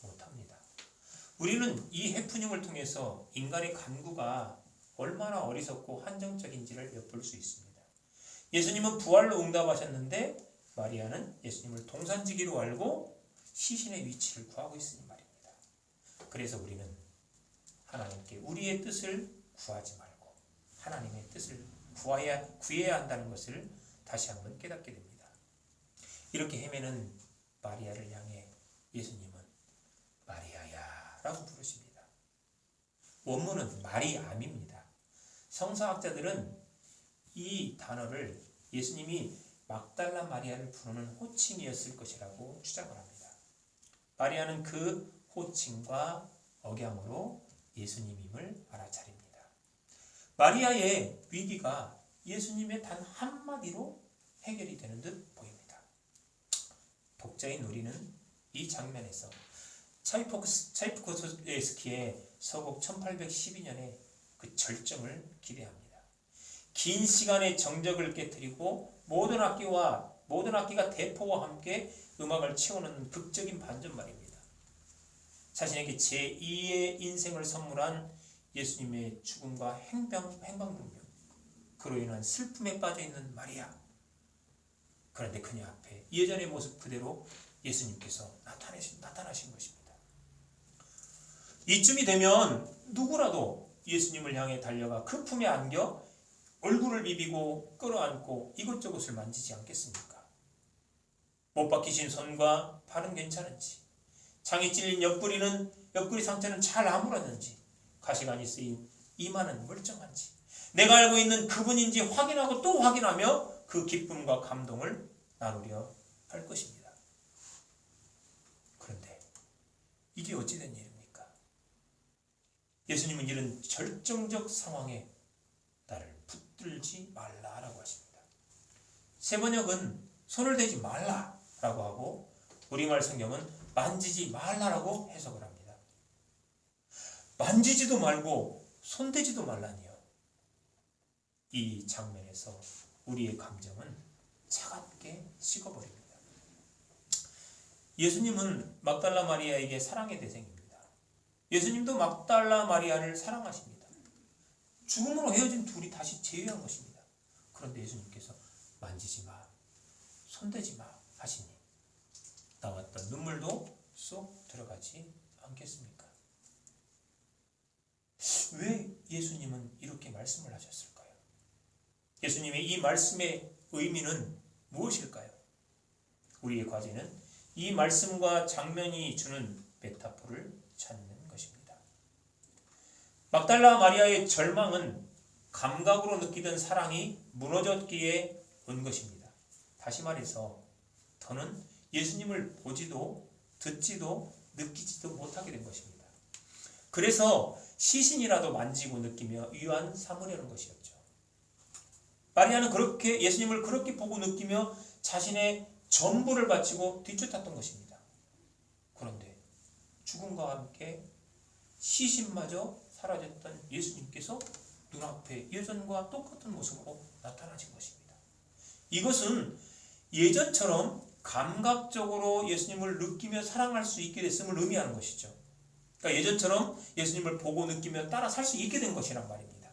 못합니다. 우리는 이 해프닝을 통해서 인간의 간구가 얼마나 어리석고 한정적인지를 엿볼 수 있습니다. 예수님은 부활로 응답하셨는데 마리아는 예수님을 동산지기로 알고 시신의 위치를 구하고 있으니 말입니다. 그래서 우리는 하나님께 우리의 뜻을 구하지 말고 하나님의 뜻을 구해야 한다는 것을 다시 한번 깨닫게 됩니다. 이렇게 헤매는 마리아를 향해 예수님은 마리아야 라고 부르십니다. 원문은 마리암입니다. 성서학자들은 이 단어를 예수님이 막달라 마리아를 부르는 호칭이었을 것이라고 주장을 합니다. 마리아는 그 호칭과 억양으로 예수님임을 알아차립니다. 마리아의 위기가 예수님의 단 한마디로 해결이 되는 듯 보입니다. 독자인 우리는 이 장면에서 차이코프스키의 서곡 1812년의 그 절정을 기대합니다. 긴 시간의 정적을 깨뜨리고 모든 악기가 대포와 함께 음악을 채우는 극적인 반전말입니다. 자신에게 제2의 인생을 선물한 예수님의 죽음과 행방불명, 그로 인한 슬픔에 빠져있는 마리아. 그런데 그녀 앞에 예전의 모습 그대로 예수님께서 나타나신 것입니다. 이쯤이 되면 누구라도 예수님을 향해 달려가 그 품에 안겨 얼굴을 비비고 끌어안고 이것저것을 만지지 않겠습니까? 못 박히신 손과 발은 괜찮은지, 장이 찔린 옆구리 상처는 잘 아물었는지, 가시관이 쓰인 이마는 멀쩡한지, 내가 알고 있는 그분인지 확인하고 또 확인하며 그 기쁨과 감동을 나누려 할 것입니다. 그런데 이게 어찌된 일입니까? 예수님은 이런 절정적 상황에 나를 붙들지 말라라고 하십니다. 세 번역은 손을 대지 말라라고 하고 우리말 성경은 만지지 말라라고 해석을 합니다. 만지지도 말고 손대지도 말라니요. 이 장면에서 우리의 감정은 차갑게 식어버립니다. 예수님은 막달라 마리아에게 사랑의 대상입니다. 예수님도 막달라 마리아를 사랑하십니다. 죽음으로 헤어진 둘이 다시 재회한 것입니다. 그런데 예수님께서 만지지 마, 손대지 마 하시니 나왔던 눈물도 쏙 들어가지 않겠습니까? 왜 예수님은 이렇게 말씀을 하셨을까요? 예수님의 이 말씀의 의미는 무엇일까요? 우리의 과제는 이 말씀과 장면이 주는 메타포를 찾는 것입니다. 막달라 마리아의 절망은 감각으로 느끼던 사랑이 무너졌기에 온 것입니다. 다시 말해서 더는 예수님을 보지도 듣지도 느끼지도 못하게 된 것입니다. 그래서 시신이라도 만지고 느끼며 위안 삼으려는 것이었죠. 마리아는 그렇게 예수님을 그렇게 보고 느끼며 자신의 전부를 바치고 뒤쫓았던 것입니다. 그런데 죽음과 함께 시신마저 사라졌던 예수님께서 눈앞에 예전과 똑같은 모습으로 나타나신 것입니다. 이것은 예전처럼 감각적으로 예수님을 느끼며 사랑할 수 있게 됐음을 의미하는 것이죠. 그러니까 예전처럼 예수님을 보고 느끼며 따라 살 수 있게 된 것이란 말입니다.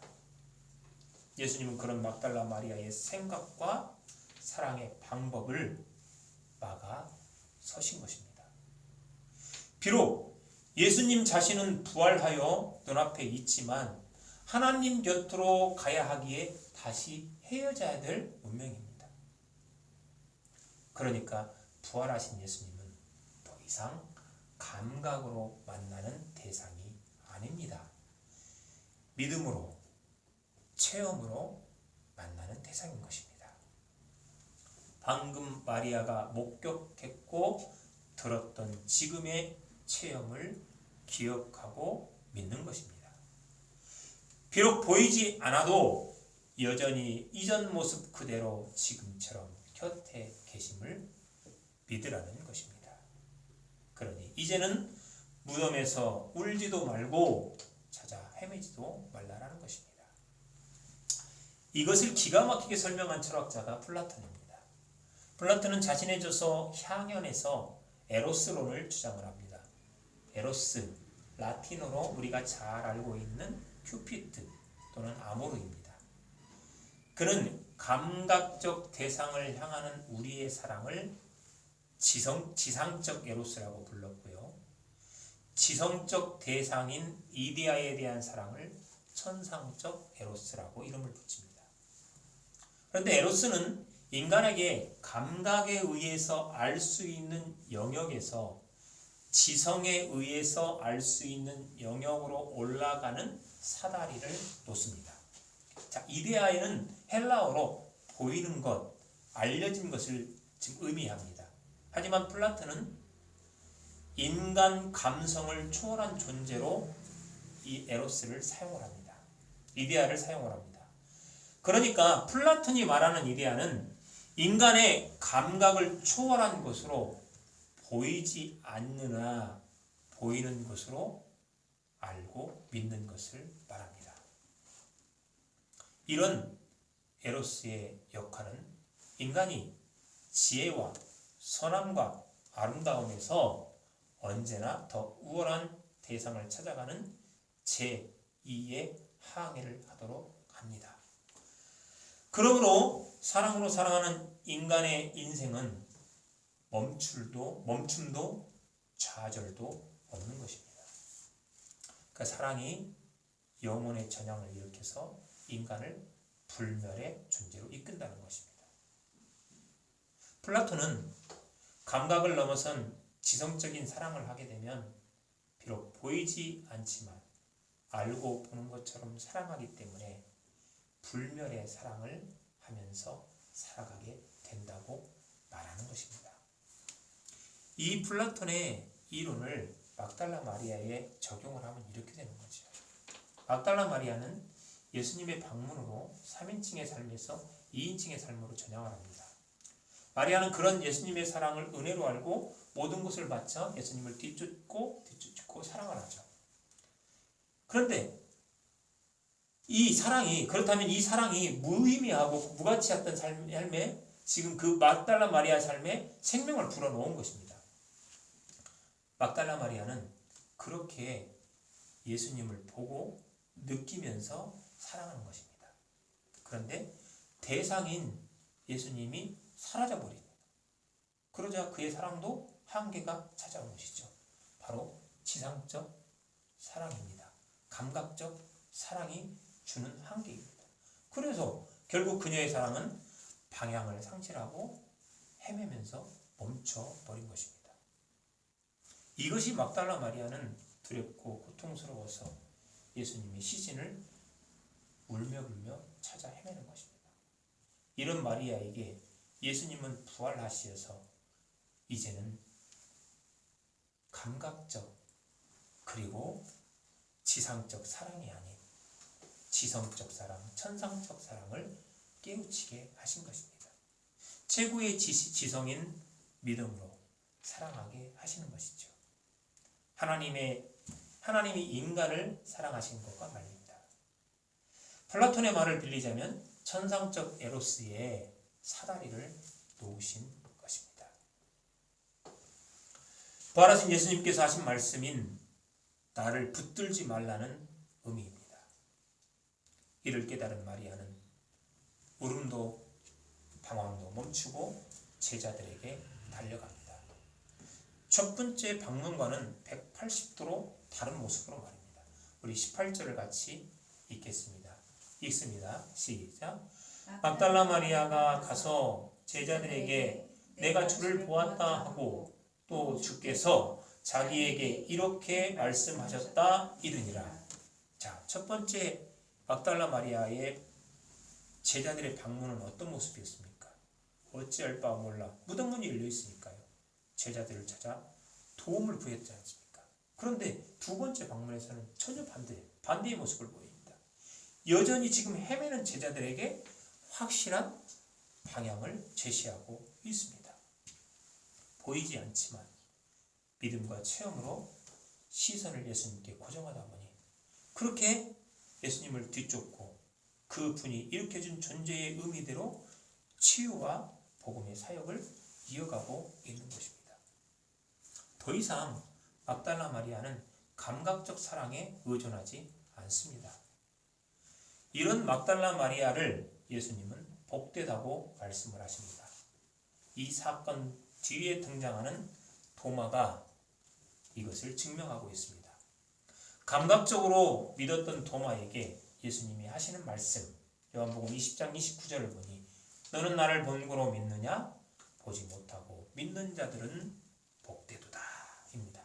예수님은 그런 막달라 마리아의 생각과 사랑의 방법을 막아 서신 것입니다. 비록 예수님 자신은 부활하여 눈앞에 있지만 하나님 곁으로 가야 하기에 다시 헤어져야 될 운명입니다. 그러니까 부활하신 예수님은 더 이상 감각으로 만나는 대상이 아닙니다. 믿음으로, 체험으로 만나는 대상인 것입니다. 방금 마리아가 목격했고 들었던 지금의 체험을 기억하고 믿는 것입니다. 비록 보이지 않아도 여전히 이전 모습 그대로 지금처럼 곁에 계심을 믿으라는 것입니다. 그러니 이제는 무덤에서 울지도 말고 찾아 헤매지도 말라라는 것입니다. 이것을 기가 막히게 설명한 철학자가 플라톤입니다. 플라톤은 자신의 저서 향연에서 에로스론을 주장을 합니다. 에로스, 라틴어로 우리가 잘 알고 있는 큐피드 또는 아모르입니다. 그는 감각적 대상을 향하는 우리의 사랑을 지상적 에로스라고 불렀고요. 지성적 대상인 이데아에 대한 사랑을 천상적 에로스라고 이름을 붙입니다. 그런데 에로스는 인간에게 감각에 의해서 알 수 있는 영역에서 지성에 의해서 알 수 있는 영역으로 올라가는 사다리를 놓습니다. 자, 이데아에는 헬라어로 보이는 것, 알려진 것을 지금 의미합니다. 하지만 플라톤은 인간 감성을 초월한 존재로 이 에로스를 사용을 합니다. 이데아를 사용을 합니다. 그러니까 플라톤이 말하는 이데아는 인간의 감각을 초월한 것으로 보이지 않느나 보이는 것으로 알고 믿는 것을 말합니다. 이런 에로스의 역할은 인간이 지혜와 선함과 아름다움에서 언제나 더 우월한 대상을 찾아가는 제2의 항해를 하도록 합니다. 그러므로 사랑으로 사랑하는 인간의 인생은 멈춤도 좌절도 없는 것입니다. 그 사랑이 영혼의 전향을 일으켜서 인간을 불멸의 존재로 이끈다는 것입니다. 플라톤은 감각을 넘어선 지성적인 사랑을 하게 되면 비록 보이지 않지만 알고 보는 것처럼 사랑하기 때문에 불멸의 사랑을 하면서 살아가게 된다고 말하는 것입니다. 이 플라톤의 이론을 막달라 마리아에 적용을 하면 이렇게 되는 거죠. 막달라 마리아는 예수님의 방문으로 3인칭의 삶에서 2인칭의 삶으로 전향을 합니다. 마리아는 그런 예수님의 사랑을 은혜로 알고 모든 것을 바쳐 예수님을 뒤쫓고 사랑을 하죠. 그런데 그렇다면 이 사랑이 무의미하고 무가치했던 삶에 지금 그 막달라 마리아 삶에 생명을 불어넣은 것입니다. 막달라 마리아는 그렇게 예수님을 보고 느끼면서 사랑하는 것입니다. 그런데 대상인 예수님이 사라져버립니다. 그러자 그의 사랑도 한계가 찾아온 것이죠. 바로 지상적 사랑입니다. 감각적 사랑이 주는 한계입니다. 그래서 결국 그녀의 사랑은 방향을 상실하고 헤매면서 멈춰버린 것입니다. 이것이 막달라 마리아는 두렵고 고통스러워서 예수님의 시신을 울며불며 찾아 헤매는 것입니다. 이런 마리아에게 예수님은 부활하시어서 이제는 감각적 그리고 지상적 사랑이 아닌 지성적 사랑, 천상적 사랑을 깨우치게 하신 것입니다. 최고의 지성인 믿음으로 사랑하게 하시는 것이죠. 하나님이 인간을 사랑하신 것과 말입니다. 플라톤의 말을 빌리자면 천상적 에로스의 사다리를 놓으신 것입니다. 부활하신 예수님께서 하신 말씀인 나를 붙들지 말라는 의미입니다. 이를 깨달은 마리아는 울음도 방황도 멈추고 제자들에게 달려갑니다. 첫 번째 방문과는 180도로 다른 모습으로 말입니다. 우리 18절을 같이 읽겠습니다. 읽습니다. 시작. 막달라 마리아가 가서 제자들에게 내가 주를 보았다 하고 또 주께서 자기에게 이렇게 말씀하셨다 이르니라. 자, 첫 번째 막달라 마리아의 제자들의 방문은 어떤 모습이었습니까? 어찌할 바 몰라 무덤문이 열려 있으니까요. 제자들을 찾아 도움을 구했지 않습니까? 그런데 두 번째 방문에서는 전혀 반대의 모습을 보입니다. 여전히 지금 헤매는 제자들에게 확실한 방향을 제시하고 있습니다. 보이지 않지만 믿음과 체험으로 시선을 예수님께 고정하다 보니 그렇게 예수님을 뒤쫓고 그 분이 일으켜준 존재의 의미대로 치유와 복음의 사역을 이어가고 있는 것입니다. 더 이상 막달라 마리아는 감각적 사랑에 의존하지 않습니다. 이런 막달라 마리아를 예수님은 복되다고 말씀을 하십니다. 이 사건 뒤에 등장하는 도마가 이것을 증명하고 있습니다. 감각적으로 믿었던 도마에게 예수님이 하시는 말씀, 요한복음 20장 29절을 보니 너는 나를 본고로 믿느냐? 보지 못하고 믿는 자들은 복되도다 입니다.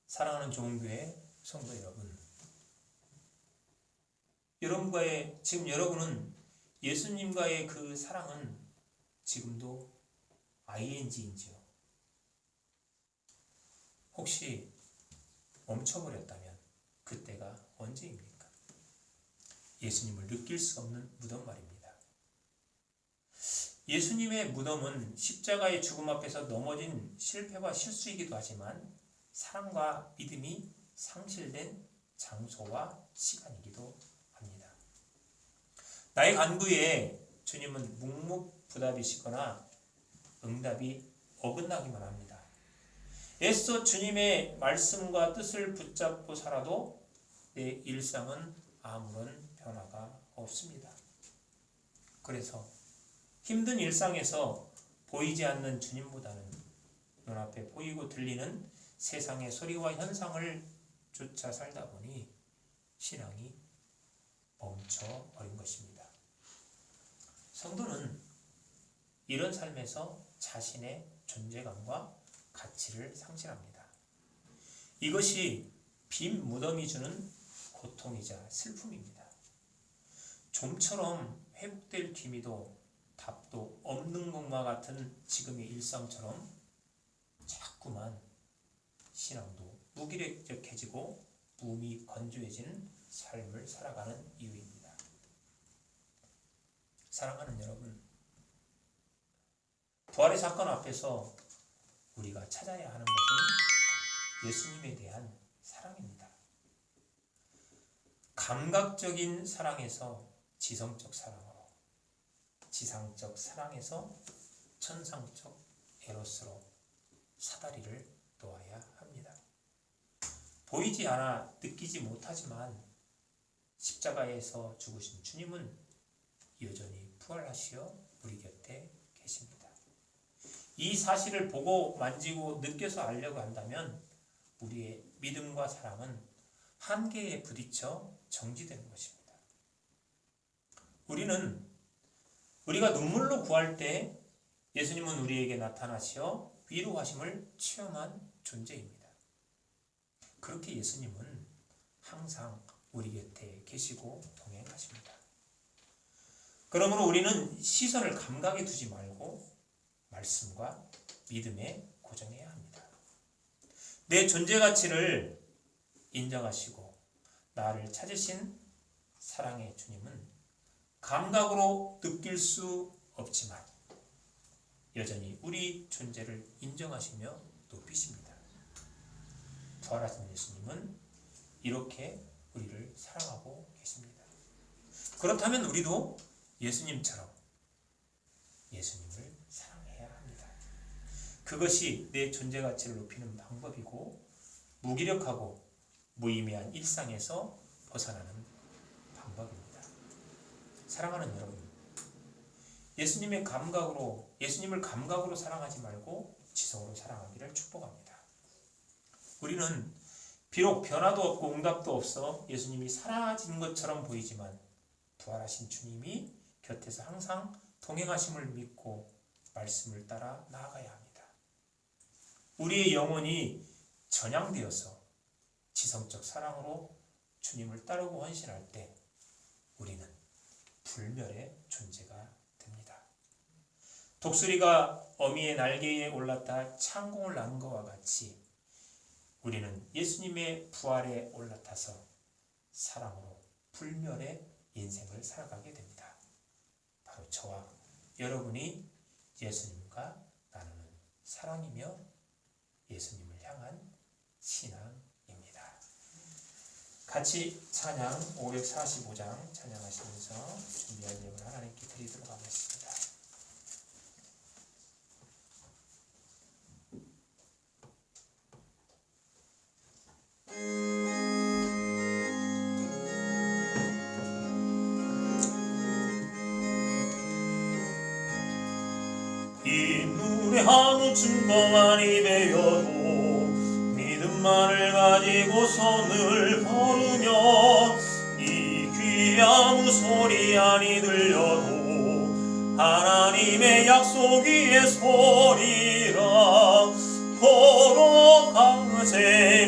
사랑하는 좋은교회 성도 여러분, 여러분은 예수님과의 그 사랑은 지금도 ing인지요? 혹시 멈춰버렸다면 그때가 언제입니까? 예수님을 느낄 수 없는 무덤 말입니다. 예수님의 무덤은 십자가의 죽음 앞에서 넘어진 실패와 실수이기도 하지만 사랑과 믿음이 상실된 장소와 시간이기도 합니다. 나의 간구에 주님은 묵묵부답이시거나 응답이 어긋나기만 합니다. 애써 주님의 말씀과 뜻을 붙잡고 살아도 내 일상은 아무런 변화가 없습니다. 그래서 힘든 일상에서 보이지 않는 주님보다는 눈앞에 보이고 들리는 세상의 소리와 현상을 쫓아 살다 보니 신앙이 멈춰버린 것입니다. 성도는 이런 삶에서 자신의 존재감과 가치를 상실합니다. 이것이 빈 무덤이 주는 고통이자 슬픔입니다. 좀처럼 회복될 기미도 답도 없는 것과 같은 지금의 일상처럼 자꾸만 신앙도 무기력해지고 몸이 건조해지는 삶을 살아가는 이유입니다. 사랑하는 여러분, 부활의 사건 앞에서 우리가 찾아야 하는 것은 예수님에 대한 사랑입니다. 감각적인 사랑에서 지성적 사랑으로, 지상적 사랑에서 천상적 에로스로 사다리를 놓아야 합니다. 보이지 않아 느끼지 못하지만 십자가에서 죽으신 주님은 여전히 부활하시어 우리 곁에 계십니다. 이 사실을 보고 만지고 느껴서 알려고 한다면 우리의 믿음과 사랑은 한계에 부딪혀 정지되는 것입니다. 우리가 눈물로 구할 때 예수님은 우리에게 나타나시어 위로하심을 체험한 존재입니다. 그렇게 예수님은 항상 우리 곁에 계시고 동행하십니다. 그러므로 우리는 시선을 감각에 두지 말고 말씀과 믿음에 고정해야 합니다. 내 존재 가치를 인정하시고 나를 찾으신 사랑의 주님은 감각으로 느낄 수 없지만 여전히 우리 존재를 인정하시며 높이십니다. 부활하신 예수님은 이렇게 우리를 사랑하고 계십니다. 그렇다면 우리도 예수님처럼 예수님을 사랑해야 합니다. 그것이 내 존재 가치를 높이는 방법이고 무기력하고 무의미한 일상에서 벗어나는 방법입니다. 사랑하는 여러분, 예수님을 감각으로 사랑하지 말고 지성으로 사랑하기를 축복합니다. 우리는 비록 변화도 없고 응답도 없어 예수님이 사라진 것처럼 보이지만 부활하신 주님이 곁에서 항상 동행하심을 믿고 말씀을 따라 나아가야 합니다. 우리의 영혼이 전향되어서 지성적 사랑으로 주님을 따르고 헌신할 때 우리는 불멸의 존재가 됩니다. 독수리가 어미의 날개에 올라타 창공을 낳은 것과 같이 우리는 예수님의 부활에 올라타서 사랑으로 불멸의 인생을 살아가게 됩니다. 바로 저와 여러분이 예수님과 나누는 사랑이며 예수님을 향한 신앙입니다. 같이 찬양 545장 찬양하시면서 준비한 예물 하나님께 드리도록 하겠습니다. 이 눈에 아무 증거만 입에여도 믿음만을 가지고 손을 걸으며 이 귀에 아무 소리 아니 들려도 하나님의 약속 위에 서리라. 걸어가세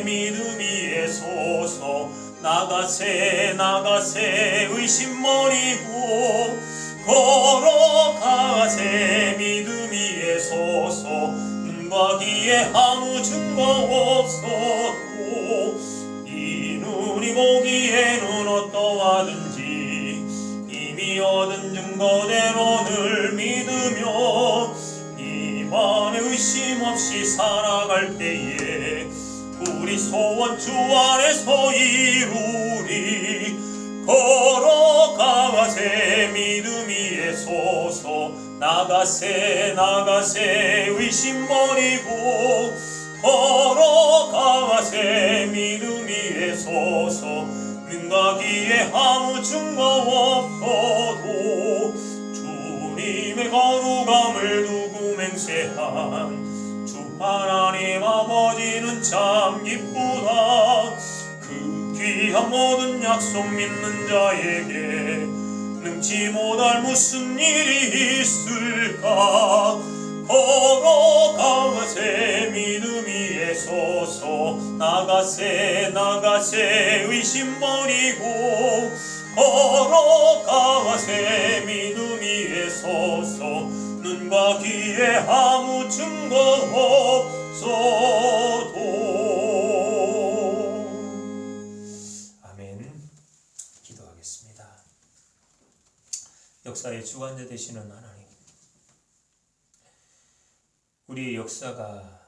믿음 위에 서서 나가세 의심 버리고 걸어가세 믿음 위에 서서 눈과 귀에 아무 증거 없어도 이 눈이 보기에는 어떠하든지 이미 얻은 증거대로 늘 믿으며 입안에 의심 없이 살아갈 때에 우리 소원 주 안에서 이루리. 걸어가세 믿음 위에 서서 나가세 의심 버리고 걸어가세 믿음 위에 서서 눈과 귀에 아무 증거 없어도 주님의 거룩함을 두고 맹세한 주 하나님 아버지는 참 기쁘다. 그 귀한 모든 약속 믿는 자에게 능치 못할 무슨 일이 있을까. 걸어가세 믿음 위에 서서 나가세 의심 버리고 걸어가세 믿음 위에 서서 눈과 귀에 아무 증거 없어도. 아멘. 기도하겠습니다. 역사의 주관자 되시는 하나님, 우리의 역사가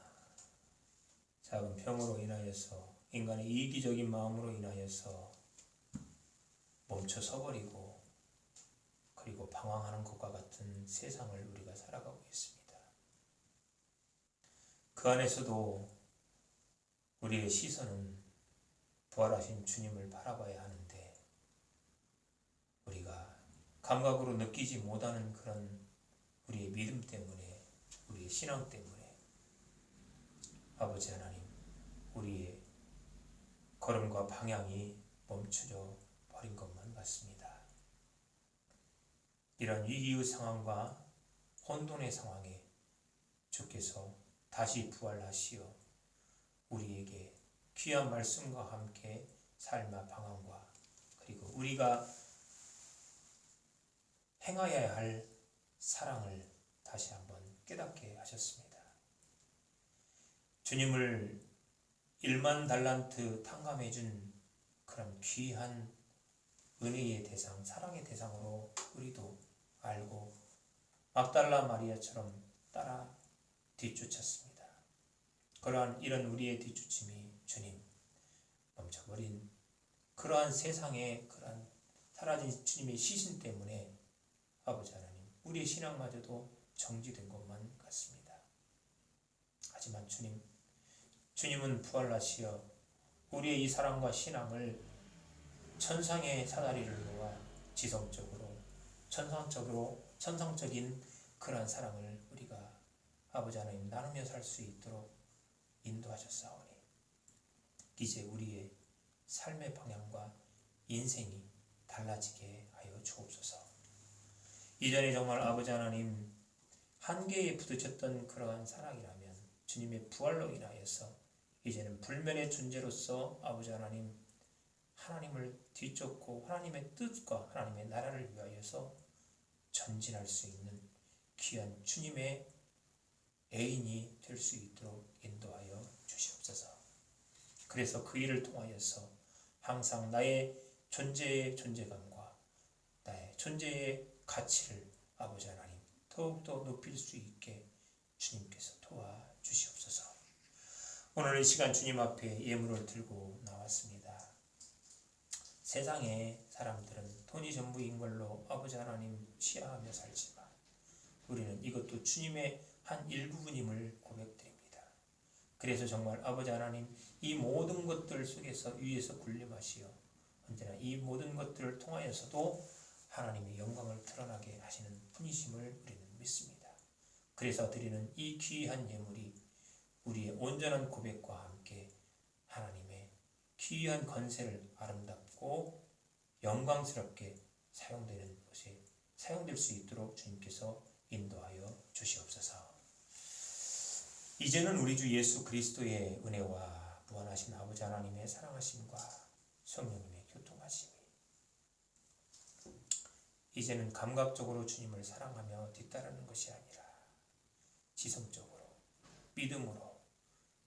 작은 병으로 인하여서 인간의 이기적인 마음으로 인하여서 멈춰 서버리고 그리고 방황하는 것과 같은 세상을 우리가 살아가고 있습니다. 그 안에서도 우리의 시선은 부활하신 주님을 바라봐야 하는데 우리가 감각으로 느끼지 못하는 그런 우리의 믿음 때문에, 우리의 신앙 때문에 아버지 하나님, 우리의 걸음과 방향이 멈춰져 버린 것만 같습니다. 이런 위기의 상황과 혼돈의 상황에 주께서 다시 부활하시어 우리에게 귀한 말씀과 함께 삶의 방황과 그리고 우리가 행하여야 할 사랑을 다시 한번 깨닫게 하셨습니다. 주님을 1만 달란트 탕감해준 그런 귀한 은혜의 대상, 사랑의 대상으로 우리도 알고 막달라 마리아처럼 따라 뒤쫓았습니다. 그러한 이런 우리의 뒤쫓음이 주님 멈춰버린 그러한 세상의 그러한 사라진 주님의 시신 때문에 아버지 하나님, 우리의 신앙마저도 정지된 것만 같습니다. 하지만 주님은 부활하시어 우리의 이 사랑과 신앙을 천상의 사다리를 놓아 지성적으로 천상적인 그러한 사랑을 우리가 아버지 하나님 나누며 살 수 있도록 인도하셨사오니 이제 우리의 삶의 방향과 인생이 달라지게 하여 주옵소서. 이전에 정말 아버지 하나님 한계에 부딪혔던 그러한 사랑이라면 주님의 부활로 인하여서 이제는 불면의 존재로서 아버지 하나님 하나님을 뒤쫓고 하나님의 뜻과 하나님의 나라를 위하여서 전진할 수 있는 귀한 주님의 애인이 될 수 있도록 인도하여 주시옵소서. 그래서 그 일을 통하여서 항상 나의 존재의 존재감과 나의 존재의 가치를 아버지 하나님 더욱더 높일 수 있게 주님께서 도와주시옵소서. 오늘 이 시간 주님 앞에 예물을 들고 나왔습니다. 세상의 사람들은 돈이 전부인 걸로 아버지 하나님 취하하며 살지만 우리는 이것도 주님의 한 일부분임을 고백드립니다. 그래서 정말 아버지 하나님 이 모든 것들 속에서 위에서 군림하시어 언제나 이 모든 것들을 통하여서도 하나님의 영광을 드러나게 하시는 분이심을 우리는 믿습니다. 그래서 드리는 이 귀한 예물이 우리의 온전한 고백과 함께 하나님의 귀한 권세를 아름답고 영광스럽게 사용되는 곳에 사용될 수 있도록 주님께서 인도하여 주시옵소서. 이제는 우리 주 예수 그리스도의 은혜와 무한하신 아버지 하나님의 사랑하심과 성령님의 교통하심이 이제는 감각적으로 주님을 사랑하며 뒤따르는 것이 아니라 지성적으로 믿음으로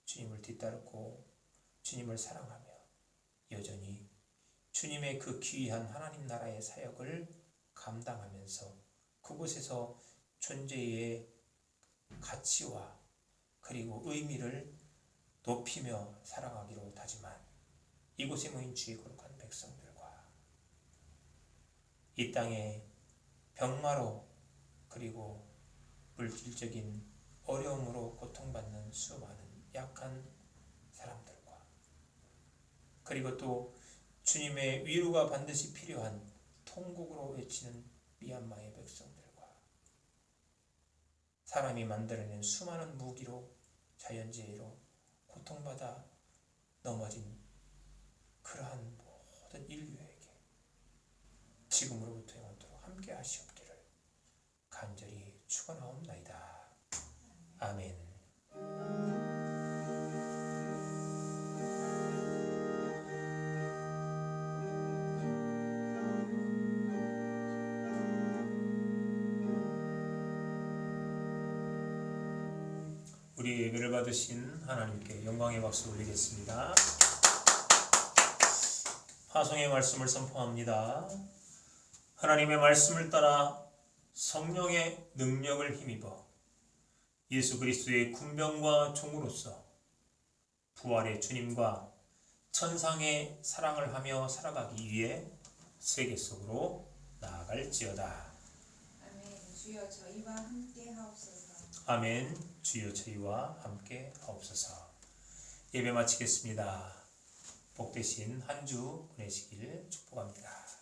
주님을 뒤따르고 주님을 사랑하며 여전히 주님의 그 귀한 하나님 나라의 사역을 감당하면서 그곳에서 존재의 가치와 그리고 의미를 높이며 살아가기로 다짐한 이곳에 모인 주의 거룩한 백성들과 이 땅의 병마로 그리고 물질적인 어려움으로 고통받는 수많은 약한 사람들과 그리고 또 주님의 위로가 반드시 필요한 통곡으로 외치는 미얀마의 백성들과 사람이 만들어낸 수많은 무기로 자연재해로 고통받아 넘어진 그러한 모든 인류에게 지금으로부터 영원토록 함께 하시옵기를 간절히 축원하옵나이다. 아멘. 우리 예배를 받으신 하나님께 영광의 박수 올리겠습니다. 화성의 말씀을 선포합니다. 하나님의 말씀을 따라 성령의 능력을 힘입어 예수 그리스도의 군병과 종으로서 부활의 주님과 천상의 사랑을 하며 살아가기 위해 세계 속으로 나아갈지어다. 아멘. 주여 저희와 함께 하옵소서. 아멘. 주여 저희와 함께 하옵소서. 예배 마치겠습니다. 복되신 한 주 보내시길 축복합니다.